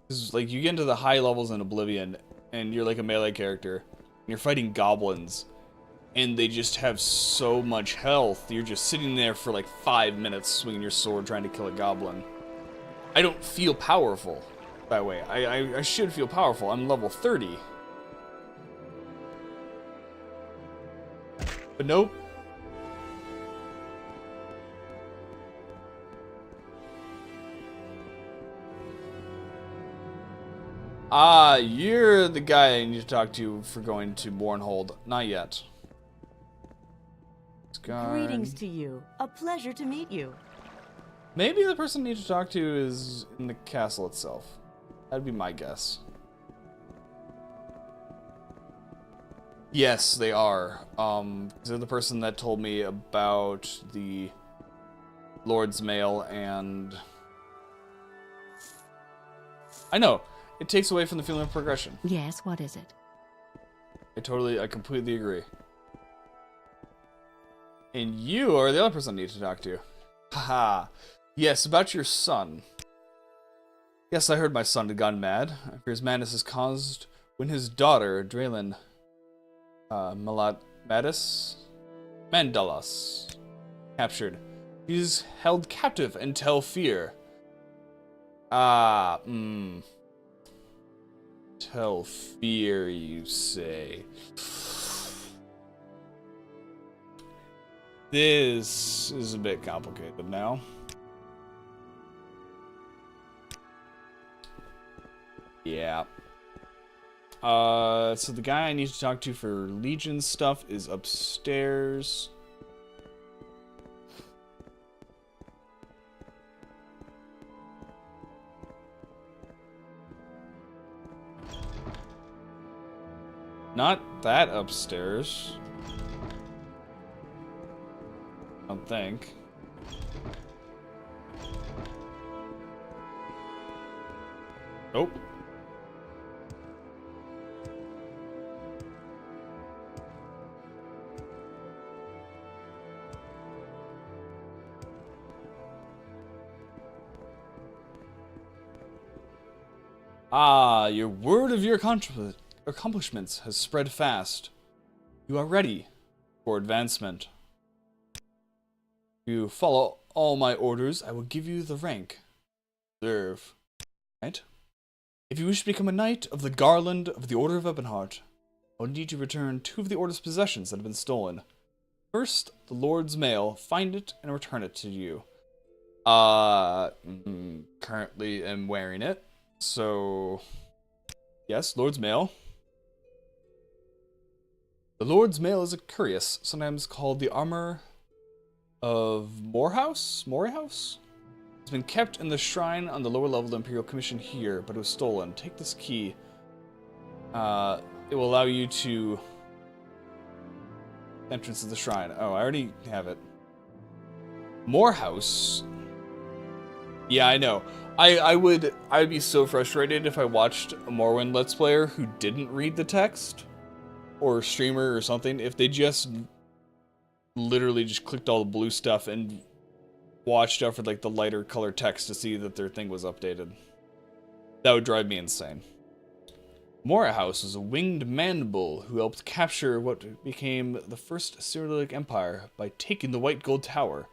Cause like you get into the high levels in Oblivion and you're like a melee character and you're fighting goblins and they just have so much health. You're just sitting there for like 5 minutes swinging your sword trying to kill a goblin. I don't feel powerful that way. I should feel powerful. I'm level 30. But nope. Ah, you're the guy I need to talk to for going to Mournhold. Not yet. Greetings to you. A pleasure to meet you. Maybe the person I need to talk to is in the castle itself. That'd be my guess. Yes, they are. They're the person that told me about the Lord's Mail and... I know. It takes away from the feeling of progression. Yes, what is it? I completely agree. And you are the other person I need to talk to. Haha. Yes, about your son. Yes, I heard my son had gone mad. I fear his madness is caused when his daughter, Draylin Mandalas, captured. He's held captive until fear. Tell fear, you say. This is a bit complicated now. Yeah. So the guy I need to talk to for Legion stuff is upstairs. Not that upstairs. I don't think. Nope. Ah, your word of your accomplishments has spread fast. You are ready for advancement. If you follow all my orders, I will give you the rank. Serve. Right? If you wish to become a knight of the Garland of the Order of Ebonheart, I will need you to return 2 of the Order's possessions that have been stolen. First, the Lord's Mail. Find it and return it to you. Currently am wearing it. So, yes, Lord's Mail. The Lord's Mail is a cuirass, sometimes called the Armor of Morehouse? It's been kept in the shrine on the lower level of the Imperial Commission here, but it was stolen. Take this key. It will allow you to entrance to the shrine. Oh, I already have it. Morehouse. Yeah, I know. I'd be so frustrated if I watched a Morrowind Let's Player who didn't read the text, or a streamer or something, if they just literally just clicked all the blue stuff and watched out for like the lighter color text to see that their thing was updated. That would drive me insane. Morehouse was a winged mandible who helped capture what became the first Cyrillic Empire by taking the White Gold Tower,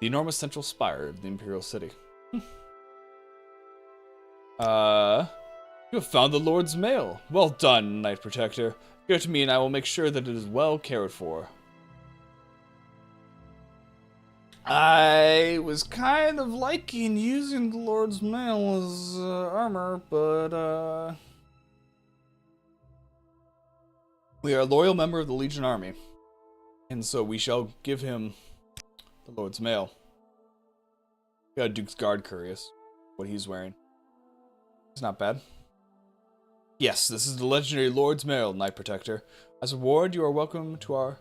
the enormous central spire of the Imperial City. You have found the Lord's Mail. Well done, Knight Protector. Give it to me and I will make sure that it is well cared for. I was kind of liking using the Lord's Mail as armor, but we are a loyal member of the Legion Army, and so we shall give him the Lord's Mail. Got a Duke's Guard Curious, what he's wearing. It's not bad. Yes, this is the legendary Lord's Mail, Knight Protector. As a reward, you are welcome to our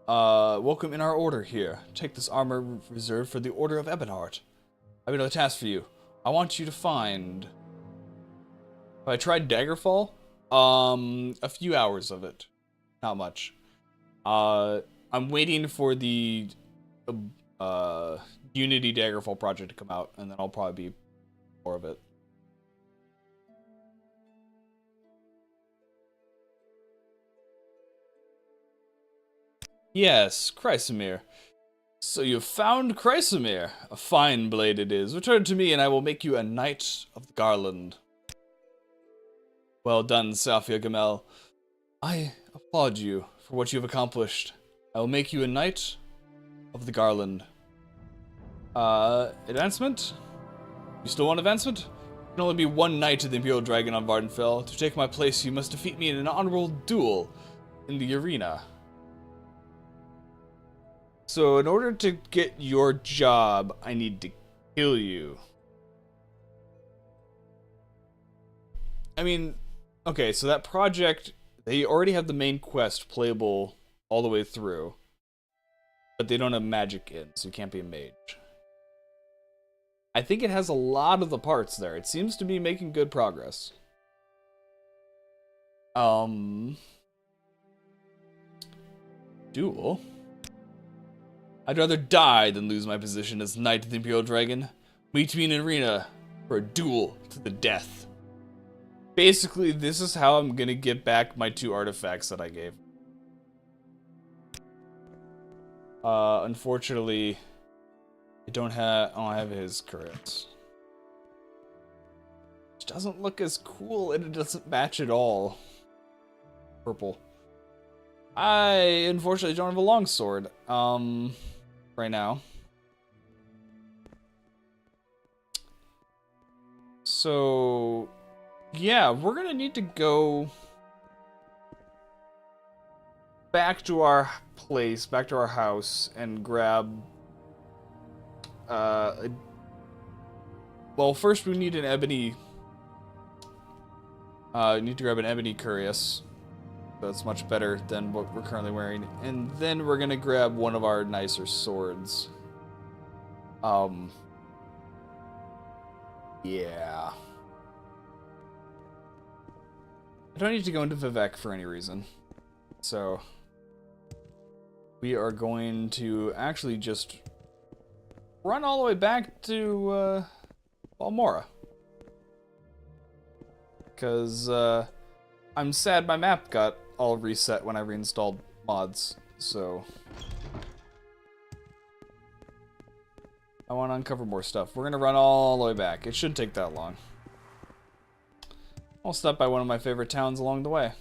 welcome in our order here. Take this armor reserved for the Order of Ebonheart. I have another task for you. I want you to find... Have I tried Daggerfall? A few hours of it. Not much. I'm waiting for the Unity Daggerfall project to come out, and then I'll probably be more of it. Yes, Chrysamere. So you found Chrysamere. A fine blade it is. Return to me and I will make you a Knight of the Garland. Well done, Safia Gamel. I applaud you for what you have accomplished. I will make you a Knight of the Garland. Advancement? You still want advancement? There can only be one Knight of the Imperial Dragon on Vardenfell. To take my place, you must defeat me in an honorable duel in the arena. So in order to get your job, I need to kill you. I mean, okay, so that project, they already have the main quest playable all the way through. But they don't have magic in, so you can't be a mage. I think it has a lot of the parts there. It seems to be making good progress. Duel? I'd rather die than lose my position as Knight of the Imperial Dragon. Meet me in an arena for a duel to the death. Basically, this is how I'm gonna get back my 2 artifacts that I gave. Unfortunately, I don't have his currents. Which doesn't look as cool, and it doesn't match at all. Purple. I unfortunately don't have a longsword. Right now. So, yeah, we're gonna need to go back to our place, back to our house, and grab, well, first we need an ebony, need to grab an ebony curious. That's much better than what we're currently wearing. And then we're gonna grab one of our nicer swords. Yeah. I don't need to go into Vivec for any reason. So, we are going to actually just run all the way back to, Balmora. Because, I'm sad my map got all reset when I reinstalled mods, so I want to uncover more stuff. We're gonna run all the way back. It shouldn't take that long. I'll stop by one of my favorite towns along the way.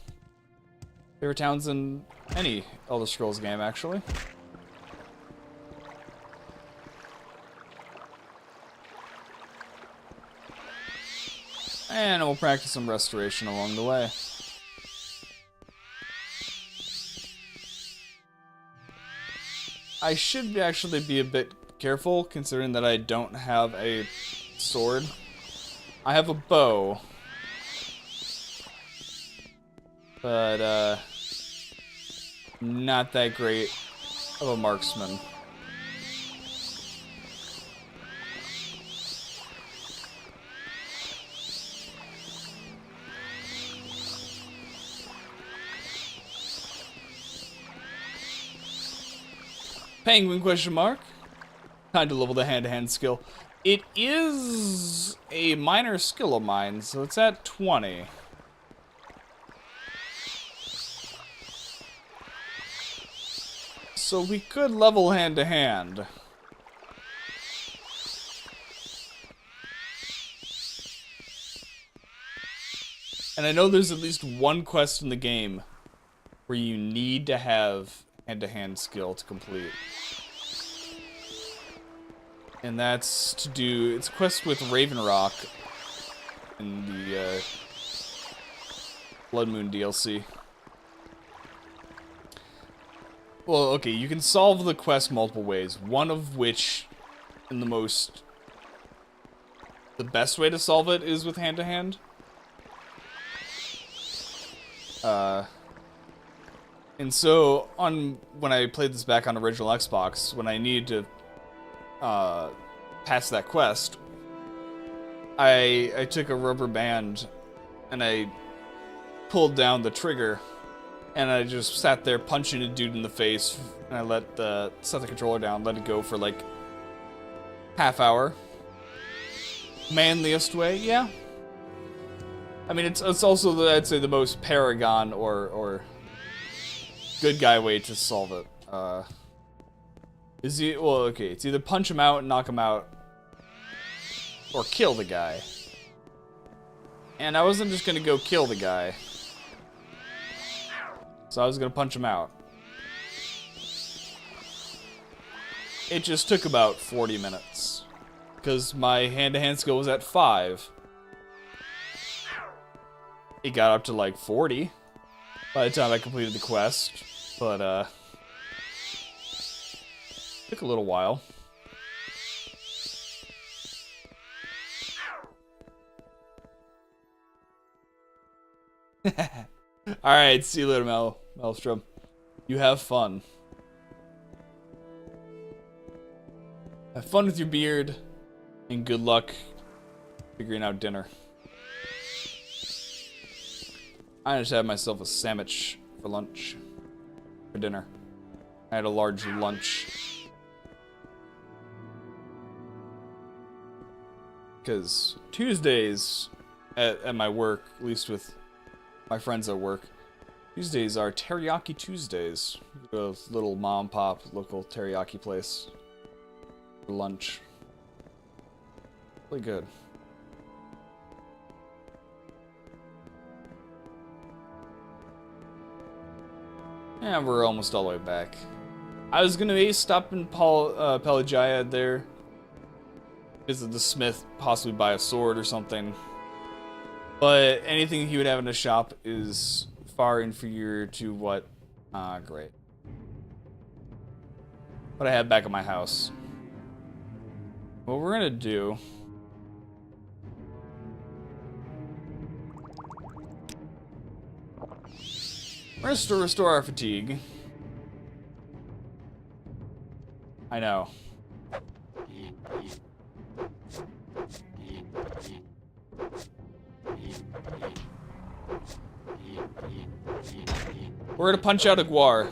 Favorite towns in any Elder Scrolls game, actually. And we'll practice some restoration along the way. I should actually be a bit careful, considering that I don't have a sword. I have a bow. But, not that great of a marksman. Penguin question mark. Time to level the hand-to-hand skill. It is a minor skill of mine, so it's at 20. So we could level hand-to-hand. And I know there's at least one quest in the game where you need to have hand-to-hand skill to complete. And that's to do, it's a quest with Raven Rock in the Blood Moon DLC. Well, okay, you can solve the quest multiple ways. One of which, in the best way to solve it is with hand-to-hand. And so, when I played this back on original Xbox, when I needed to pass that quest, I took a rubber band and I pulled down the trigger, and I just sat there punching a dude in the face, and I set the controller down, let it go for like half hour. Manliest way, yeah. I mean, it's also I'd say the most Paragon or good guy way to solve it. It's either punch him out and knock him out, or kill the guy. And I wasn't just gonna go kill the guy, so I was gonna punch him out. It just took about 40 minutes, because my hand-to-hand skill was at 5. It got up to like 40 by the time I completed the quest, but took a little while. Alright, see you later, Maelstrom. You have fun. Have fun with your beard, and good luck figuring out dinner. I just had myself a sandwich for lunch. For dinner. I had a large lunch. Because Tuesdays at my work, at least with my friends at work, Tuesdays are Teriyaki Tuesdays. A little mom and pop local teriyaki place for lunch. Really good. And we're almost all the way back. I was gonna stop in Pelagaya there, visit the smith, possibly buy a sword or something. But anything he would have in the shop is far inferior to what... great. What I have back at my house. What we're gonna do... We're gonna restore our fatigue. I know. We're gonna punch out a Guar.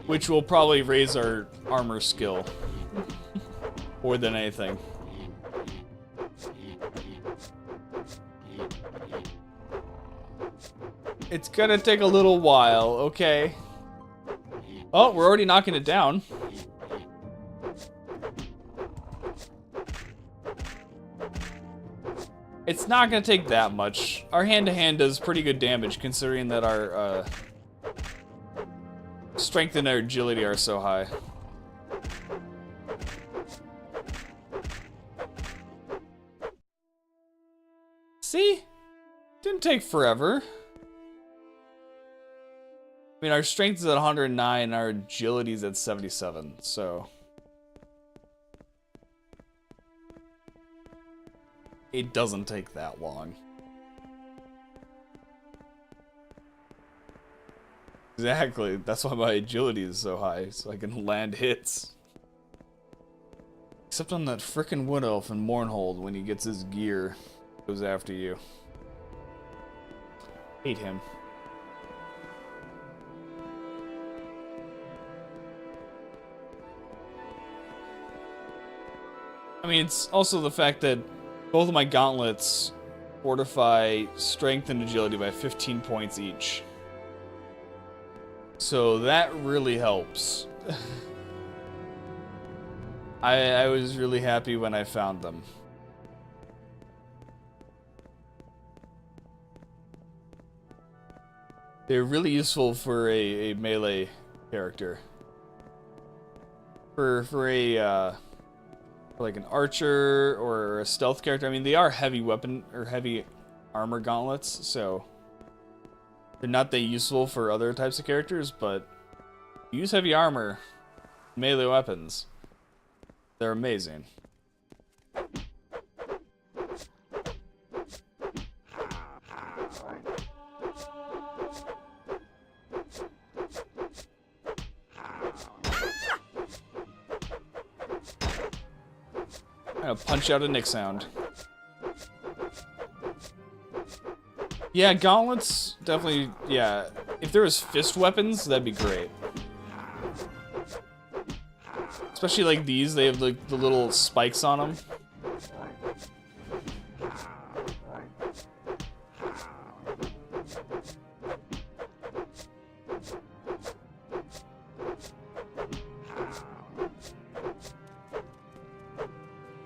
Which will probably raise our armor skill more than anything. It's gonna take a little while, okay. Oh, we're already knocking it down. It's not gonna take that much. Our hand-to-hand does pretty good damage considering that our strength and our agility are so high. See? Didn't take forever. I mean, our strength is at 109, our agility is at 77, so... it doesn't take that long. Exactly. That's why my agility is so high, so I can land hits. Except on that frickin' Wood Elf in Mournhold when he gets his gear. Goes after you. Hate him. I mean, it's also the fact that both of my gauntlets fortify strength and agility by 15 points each. So that really helps. I was really happy when I found them. They're really useful for a melee character. For like an archer or a stealth character. I mean, they are heavy weapon or heavy armor gauntlets, so they're not that useful for other types of characters, but use heavy armor, melee weapons. They're amazing. I'm gonna punch out a Nick sound. Yeah, gauntlets, definitely, yeah. If there was fist weapons, that'd be great. Especially like these, they have like the little spikes on them.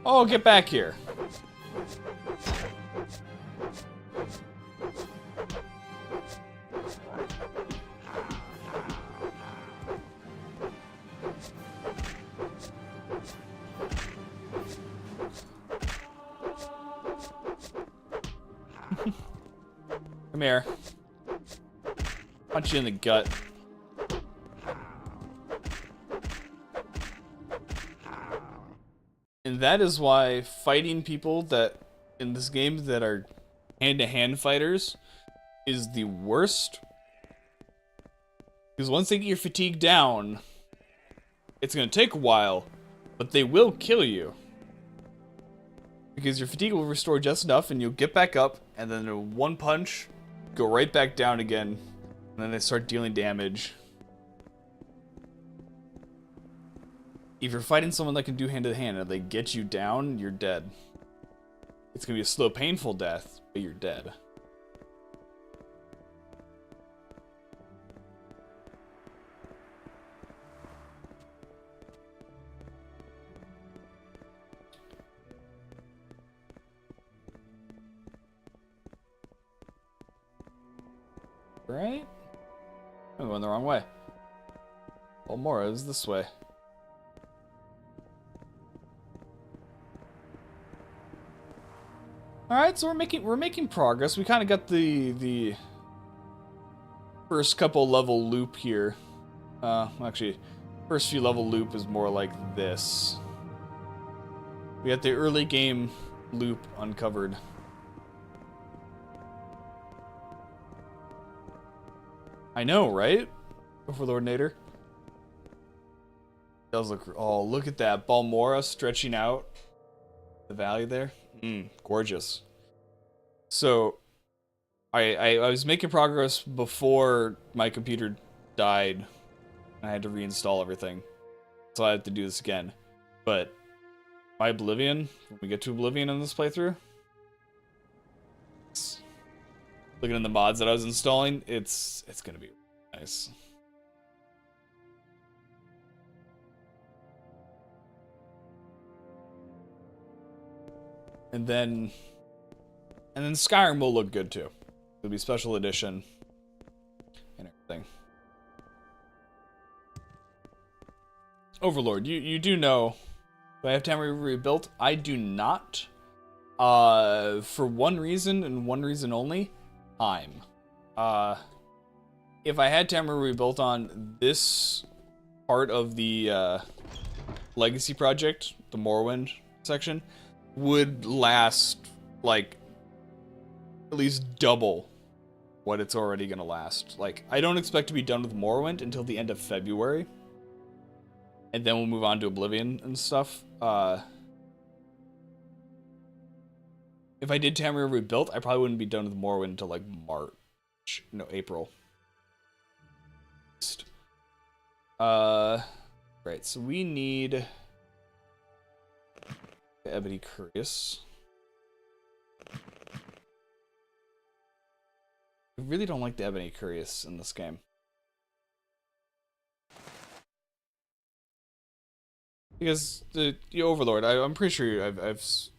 Oh, get back here. Come here. Punch you in the gut. And that is why fighting people that in this game that are hand-to-hand fighters is the worst. Because once they get your fatigue down, it's going to take a while, but they will kill you. Because your fatigue will restore just enough and you'll get back up, and then in one punch, go right back down again, and then they start dealing damage. If you're fighting someone that can do hand-to-hand and they get you down, you're dead. It's gonna be a slow, painful death, but you're dead. Right? I'm going the wrong way. Balmora is this way. All right, so we're making progress. We kind of got the first couple level loop here. Actually, first few level loop is more like this. We got the early game loop uncovered. I know, right? Overlord Nader. Does look. Oh, look at that Balmora stretching out the valley there. Gorgeous. So, I was making progress before my computer died. I had to reinstall everything, so I had to do this again. But my Oblivion, when we get to Oblivion in this playthrough, looking at the mods that I was installing, it's gonna be nice. And then Skyrim will look good too. It'll be special edition and everything. Overlord, you do know, do I have Tamriel rebuilt? I do not. For one reason and one reason only, time. If I had Tamriel rebuilt on this part of the Legacy project, the Morrowind section, would last like, at least double what it's already gonna last. Like, I don't expect to be done with Morrowind until the end of February. And then we'll move on to Oblivion and stuff. If I did Tamriel Rebuilt, I probably wouldn't be done with Morrowind until, like, March. No, April. Right, so we need Ebony Curious. I really don't like the Ebony Curious in this game. Because the Overlord, I'm pretty sure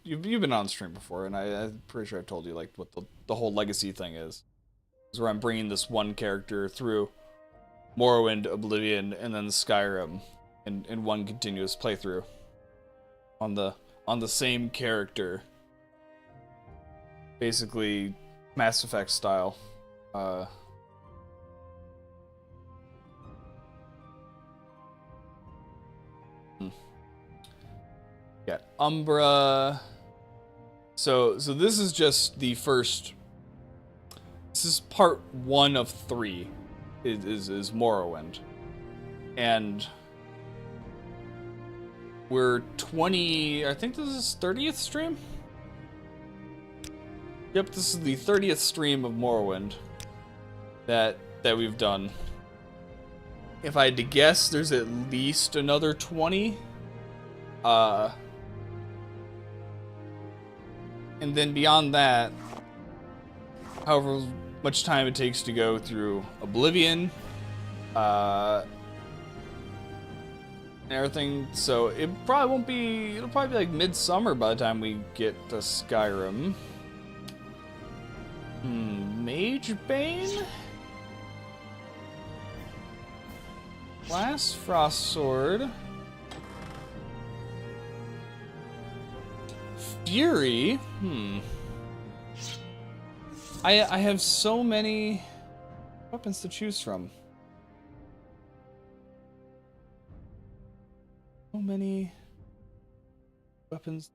you've been on stream before, and I'm pretty sure I've told you like what the whole legacy thing is. Is where I'm bringing this one character through Morrowind, Oblivion, and then Skyrim in one continuous playthrough on the same character, basically Mass Effect style. Yeah, Umbra. So this is just the first. This is part 1 of 3. Is Morrowind, and we're 20. I think this is 30th stream. Yep, this is the 30th stream of Morrowind that we've done. If I had to guess, there's at least another 20. And then beyond that, however much time it takes to go through Oblivion, and everything. So it probably won't be. It'll probably be like midsummer by the time we get to Skyrim. Magebane? Last Frost Sword. Fury? I have so many weapons to choose from. So many weapons.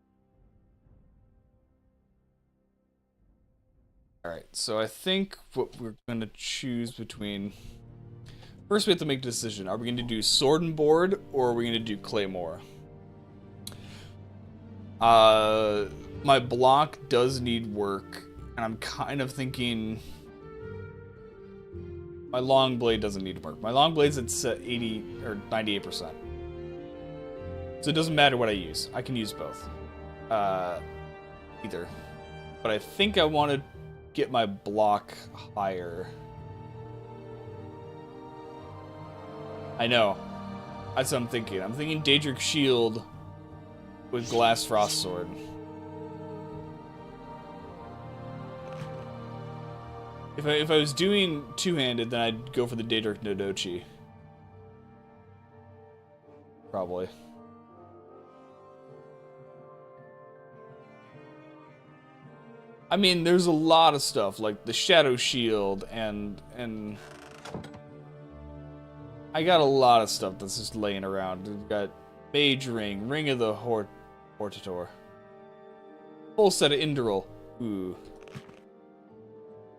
Alright, so I think what we're going to choose between... First we have to make a decision. Are we going to do Sword and Board, or are we going to do Claymore? My block does need work, and I'm kind of thinking... My long blade doesn't need work. My long blade's at 80 or 98%. So it doesn't matter what I use. I can use both. Either. But I think I want to get my block higher. I know. That's what I'm thinking. I'm thinking Daedric Shield with Glass Frost Sword. If I was doing two-handed, then I'd go for the Daedric Nodochi. Probably. I mean, there's a lot of stuff, like the Shadow Shield, and I got a lot of stuff that's just laying around. We've got Mage Ring, Ring of the Hortator. Full set of Indral. Ooh.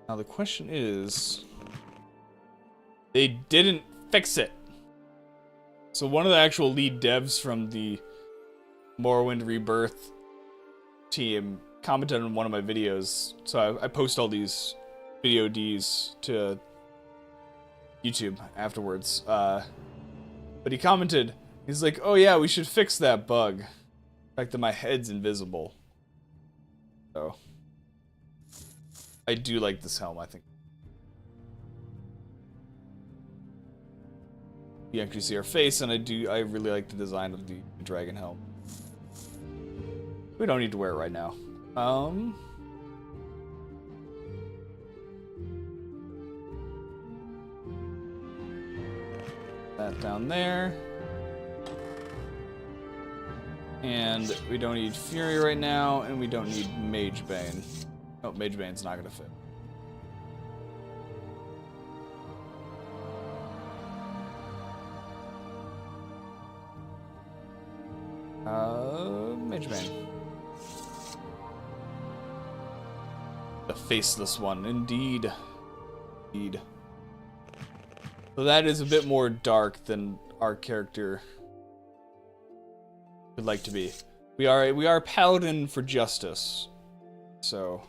Now the question is... They didn't fix it. So one of the actual lead devs from the Morrowind Rebirth team commented on one of my videos. So I post all these video Ds to YouTube afterwards. But he commented, he's like, oh yeah, we should fix that bug. The fact that my head's invisible. So I do like this helm, I think. You actually see our face, and I really like the design of the dragon helm. We don't need to wear it right now. That down there. And we don't need Fury right now, and we don't need Magebane. Oh, Magebane's not gonna fit. Magebane. faceless one. Indeed. Indeed. So that is a bit more dark than our character would like to be. We are paladin for justice. So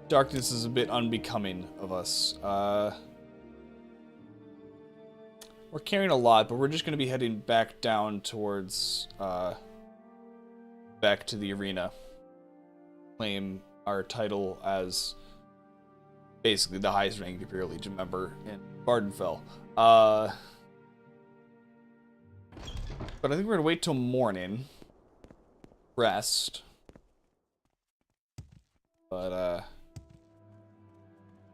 darkness is a bit unbecoming of us. We're carrying a lot, but we're just going to be heading back down towards, back to the arena. Claim our title as basically the highest ranked Imperial Legion member in Vardenfell. But I think we're going to wait till morning. Rest. But,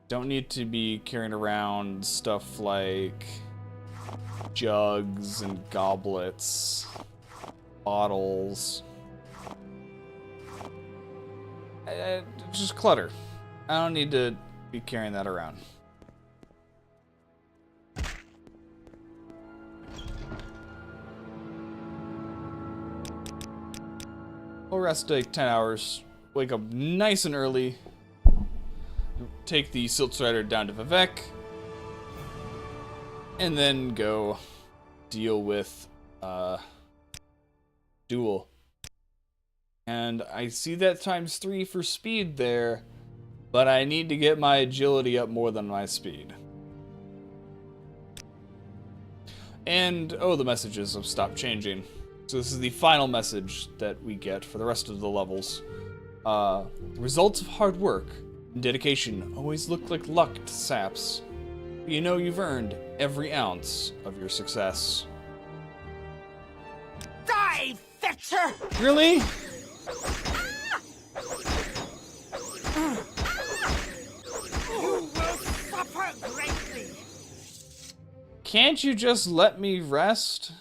don't need to be carrying around stuff like jugs and goblets, bottles. Just clutter. I don't need to be carrying that around. We'll rest like 10 hours. Wake up nice and early. Take the Silt Strider down to Vivec. And then go deal with Duel. And I see that ×3 for speed there, but I need to get my agility up more than my speed. And, oh, the messages have stopped changing. So this is the final message that we get for the rest of the levels. Results of hard work and dedication always look like luck to saps. You know you've earned every ounce of your success. Die, Fetcher! Really? You will suffer greatly! Can't you just let me rest?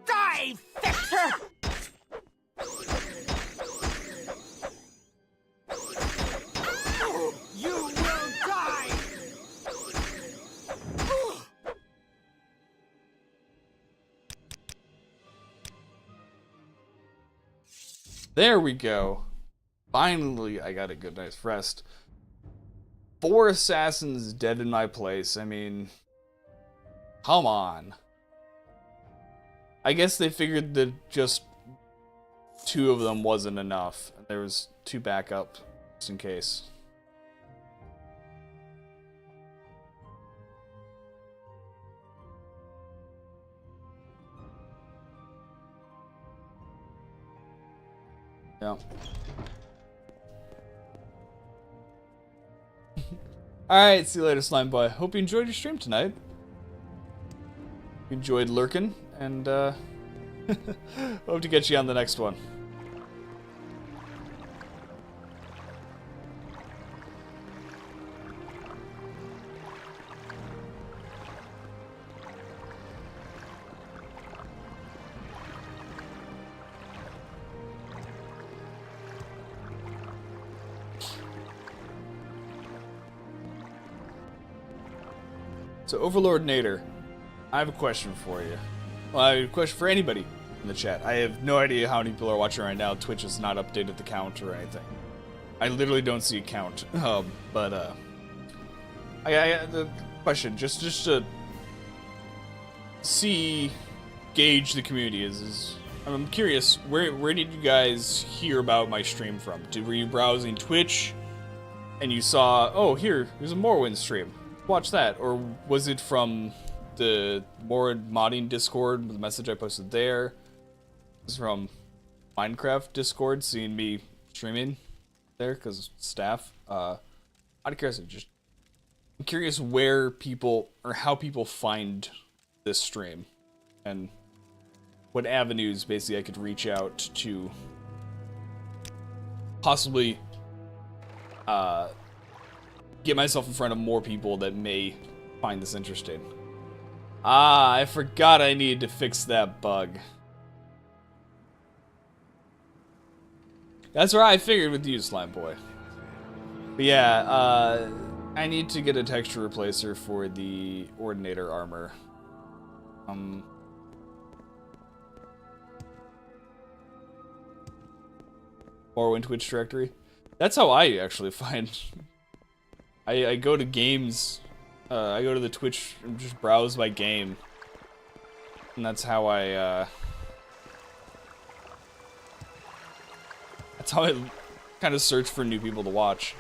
Die, Fetcher! You will die! There we go. Finally, I got a good night's rest. 4 assassins dead in my place. I mean, come on. I guess they figured that just 2 of them wasn't enough. There was 2 backup, just in case. Yeah. Alright, see you later, Slime Boy. Hope you enjoyed your stream tonight. Enjoyed lurking, and hope to get you on the next one. So, Overlord Nader, I have a question for you. Well, I have a question for anybody in the chat. I have no idea how many people are watching right now. Twitch has not updated the count or anything. I literally don't see a count. The question, just to gauge the community is I'm curious, where did you guys hear about my stream from? Were you browsing Twitch and you saw, oh, here's a Morrowind stream. Watch that, or was it from the Morrowind modding Discord, the message I posted there? It was from Minecraft Discord, seeing me streaming there because staff. Out of curiosity, just I'm curious where people or how people find this stream, and what avenues basically I could reach out to possibly get myself in front of more people that may find this interesting. Ah, I forgot I needed to fix that bug. That's what I figured with you, Slime Boy. But yeah, I need to get a texture replacer for the Ordinator armor. Morrowind Twitch directory. That's how I actually find. I go to games. I go to the Twitch and just browse by game, and that's how I. That's how I kind of search for new people to watch.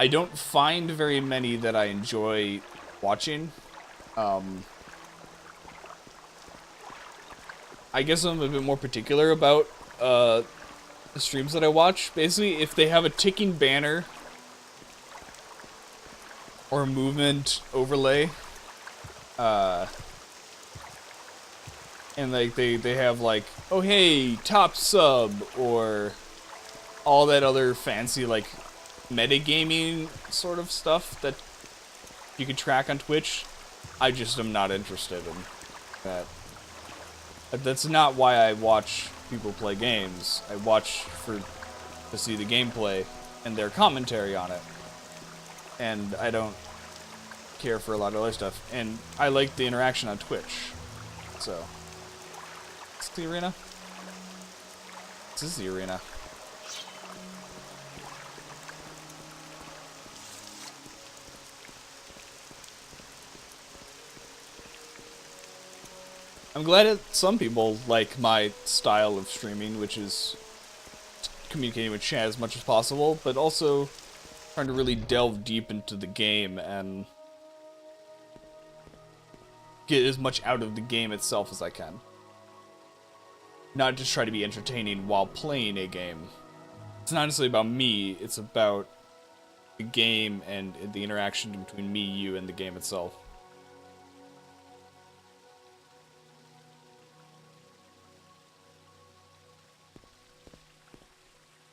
I don't find very many that I enjoy watching. I guess I'm a bit more particular about the streams that I watch. Basically, if they have a ticking banner or a movement overlay, and like they have like, oh hey, top sub, or all that other fancy like metagaming sort of stuff that you can track on Twitch, I just am not interested in that. That's not why I watch people play games. I watch to see the gameplay and their commentary on it. And I don't care for a lot of other stuff. And I like the interaction on Twitch. So, is the arena? This is the arena. I'm glad that some people like my style of streaming, which is communicating with chat as much as possible, but also trying to really delve deep into the game and get as much out of the game itself as I can. Not just try to be entertaining while playing a game. It's not necessarily about me, it's about the game and the interaction between me, you, and the game itself.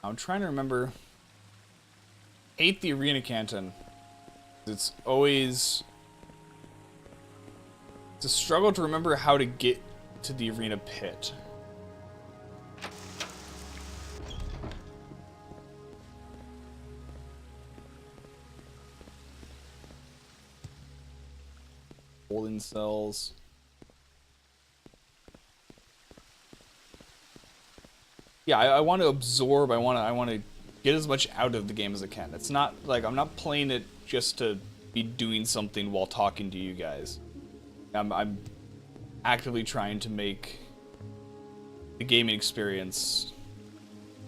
I'm trying to remember. Hate the arena canton. It's always. It's a struggle to remember how to get to the arena pit. Holding cells. Yeah, I want to absorb. I want to get as much out of the game as I can. It's not like I'm not playing it just to be doing something while talking to you guys. I'm actively trying to make the gaming experience.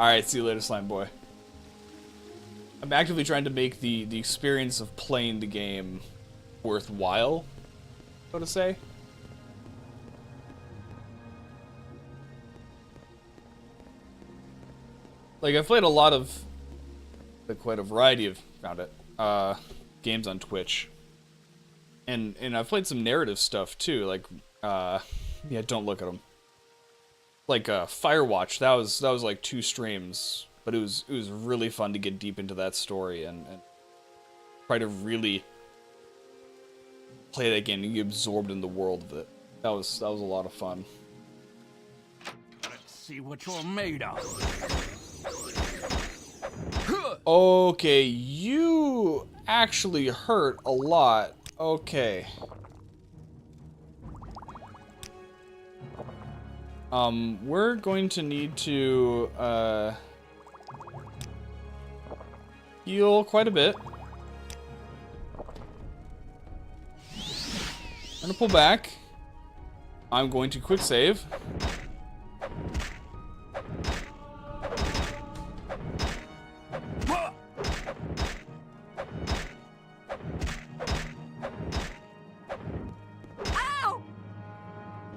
All right, see you later, slime boy. I'm actively trying to make the experience of playing the game worthwhile, so to say. Like, I've played a lot of, like, quite a variety of, found it, games on Twitch. And I've played some narrative stuff, too, like, yeah, don't look at them. Like, Firewatch, that was like 2 streams, but it was really fun to get deep into that story and try to really play that game and get absorbed in the world of it. That was a lot of fun. Let's see what you're made of. Okay, you actually hurt a lot. Okay. We're going to need to, heal quite a bit. I'm gonna pull back. I'm going to quick save.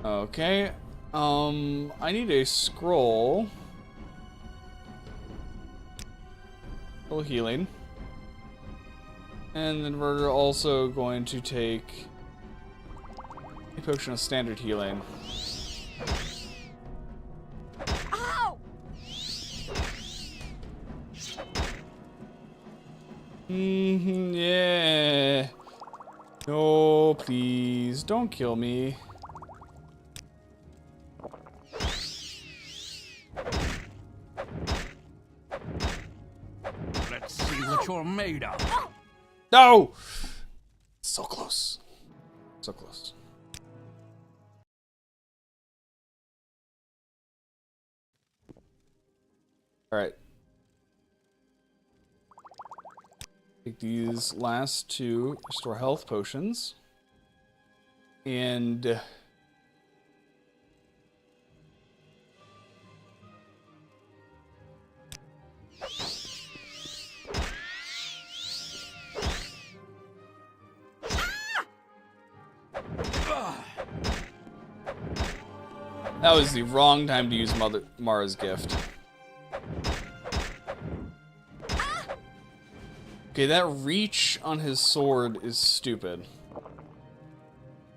Okay, I need a scroll. A little healing. And then we're also going to take a potion of standard healing. Ow! Yeah. No, please, don't kill me. Let's see what you're made of. No! So close. So close. Alright. Take these last two restore health potions. And that was the wrong time to use Mara's gift. Okay, that reach on his sword is stupid.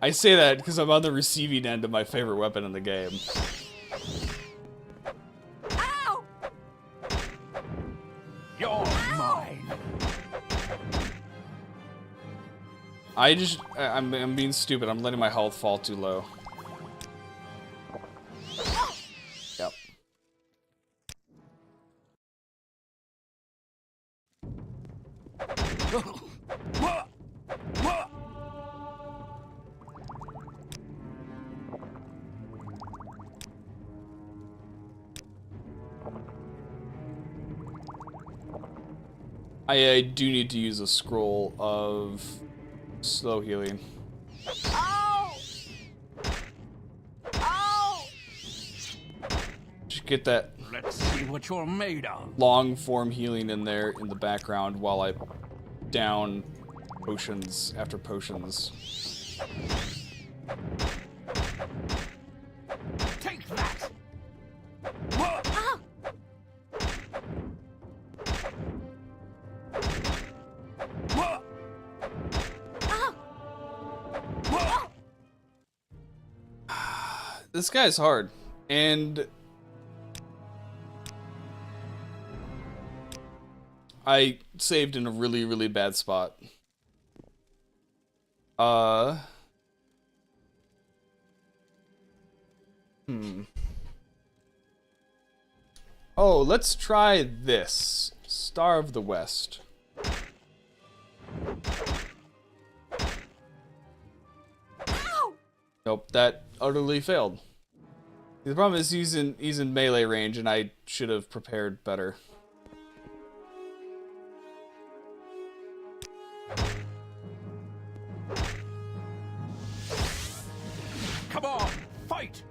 I say that because I'm on the receiving end of my favorite weapon in the game. Ow! You're mine. I'm being stupid. I'm letting my health fall too low. Yep. I do need to use a scroll of slow healing. Ow! Ow! Just get that Let's see what you're made of. long form healing in there in the background while I down potions after potions. Take that! This guy's hard, and I saved in a really, really bad spot. Oh, let's try this. Star of the West. Ow! Nope, that utterly failed. The problem is he's in melee range, and I should have prepared better. Come on, fight!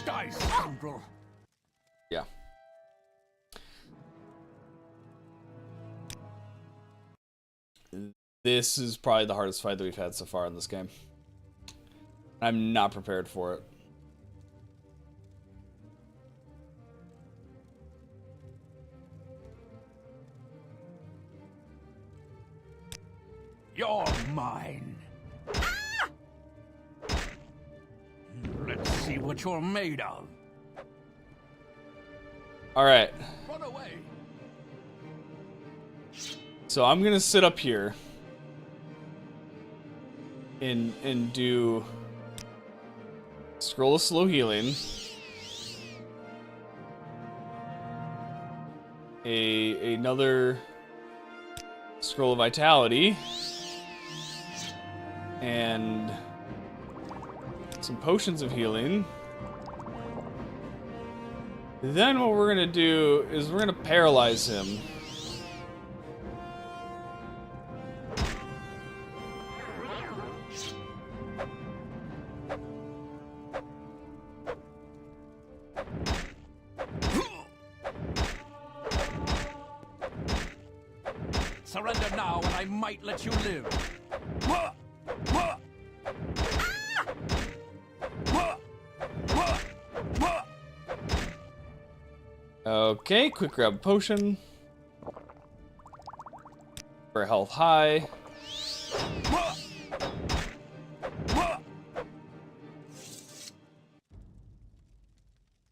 Die, scoundrel! Yeah. This is probably the hardest fight that we've had so far in this game. I'm not prepared for it. You're mine. Ah! Let's see what you're made of. All right. Run away. So I'm gonna sit up here and do scroll of slow healing, another scroll of vitality, and some potions of healing. Then what we're gonna do is we're gonna paralyze him. Surrender now and I might let you live. Okay, quick grab potion. For health high.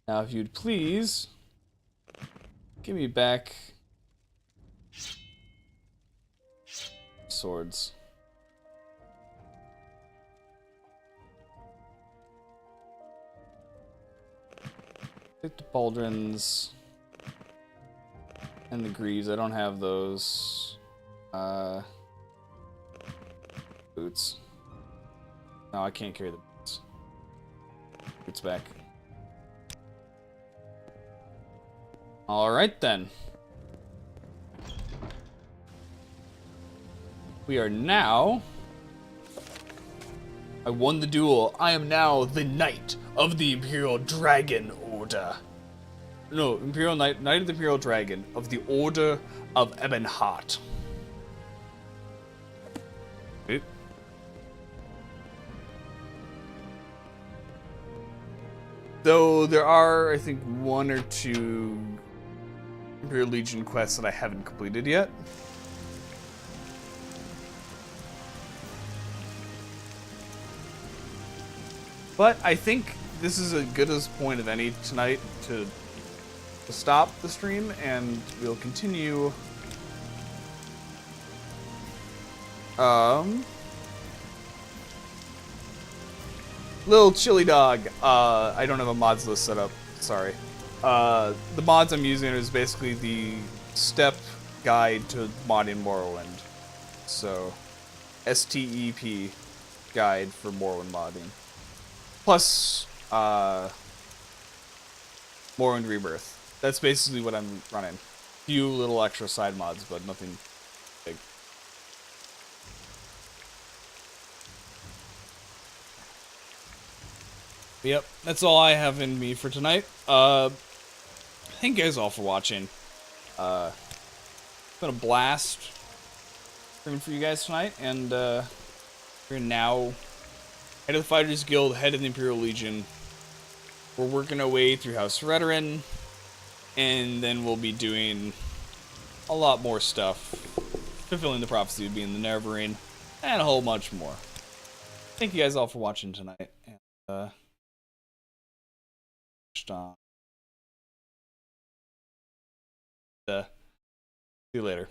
Now if you'd please give me back swords. Take the pauldrons. And the greaves, I don't have those. Boots. No, I can't carry the boots. Boots back. Alright then. We are now... I won the duel. I am now the Knight of the Imperial Dragon Order. No, Imperial Knight of the Imperial Dragon of the Order of Ebonheart. Oop. Though there are, I think, 1 or 2 Imperial Legion quests that I haven't completed yet. But I think this is as good a point of any tonight to stop the stream, and we'll continue. Little Chili Dog. I don't have a mods list set up. Sorry. The mods I'm using is basically the step guide to modding Morrowind. So, STEP guide for Morrowind modding. Plus, Morrowind Rebirth. That's basically what I'm running. Few little extra side mods, but nothing big. Yep, that's all I have in me for tonight. Thank you guys all for watching. It's been a blast streaming for you guys tonight, and we're now head of the Fighters Guild, head of the Imperial Legion. We're working our way through House Redoran, and then we'll be doing a lot more stuff, fulfilling the prophecy of being the Neverine, and a whole bunch more. Thank you guys all for watching tonight, and see you later.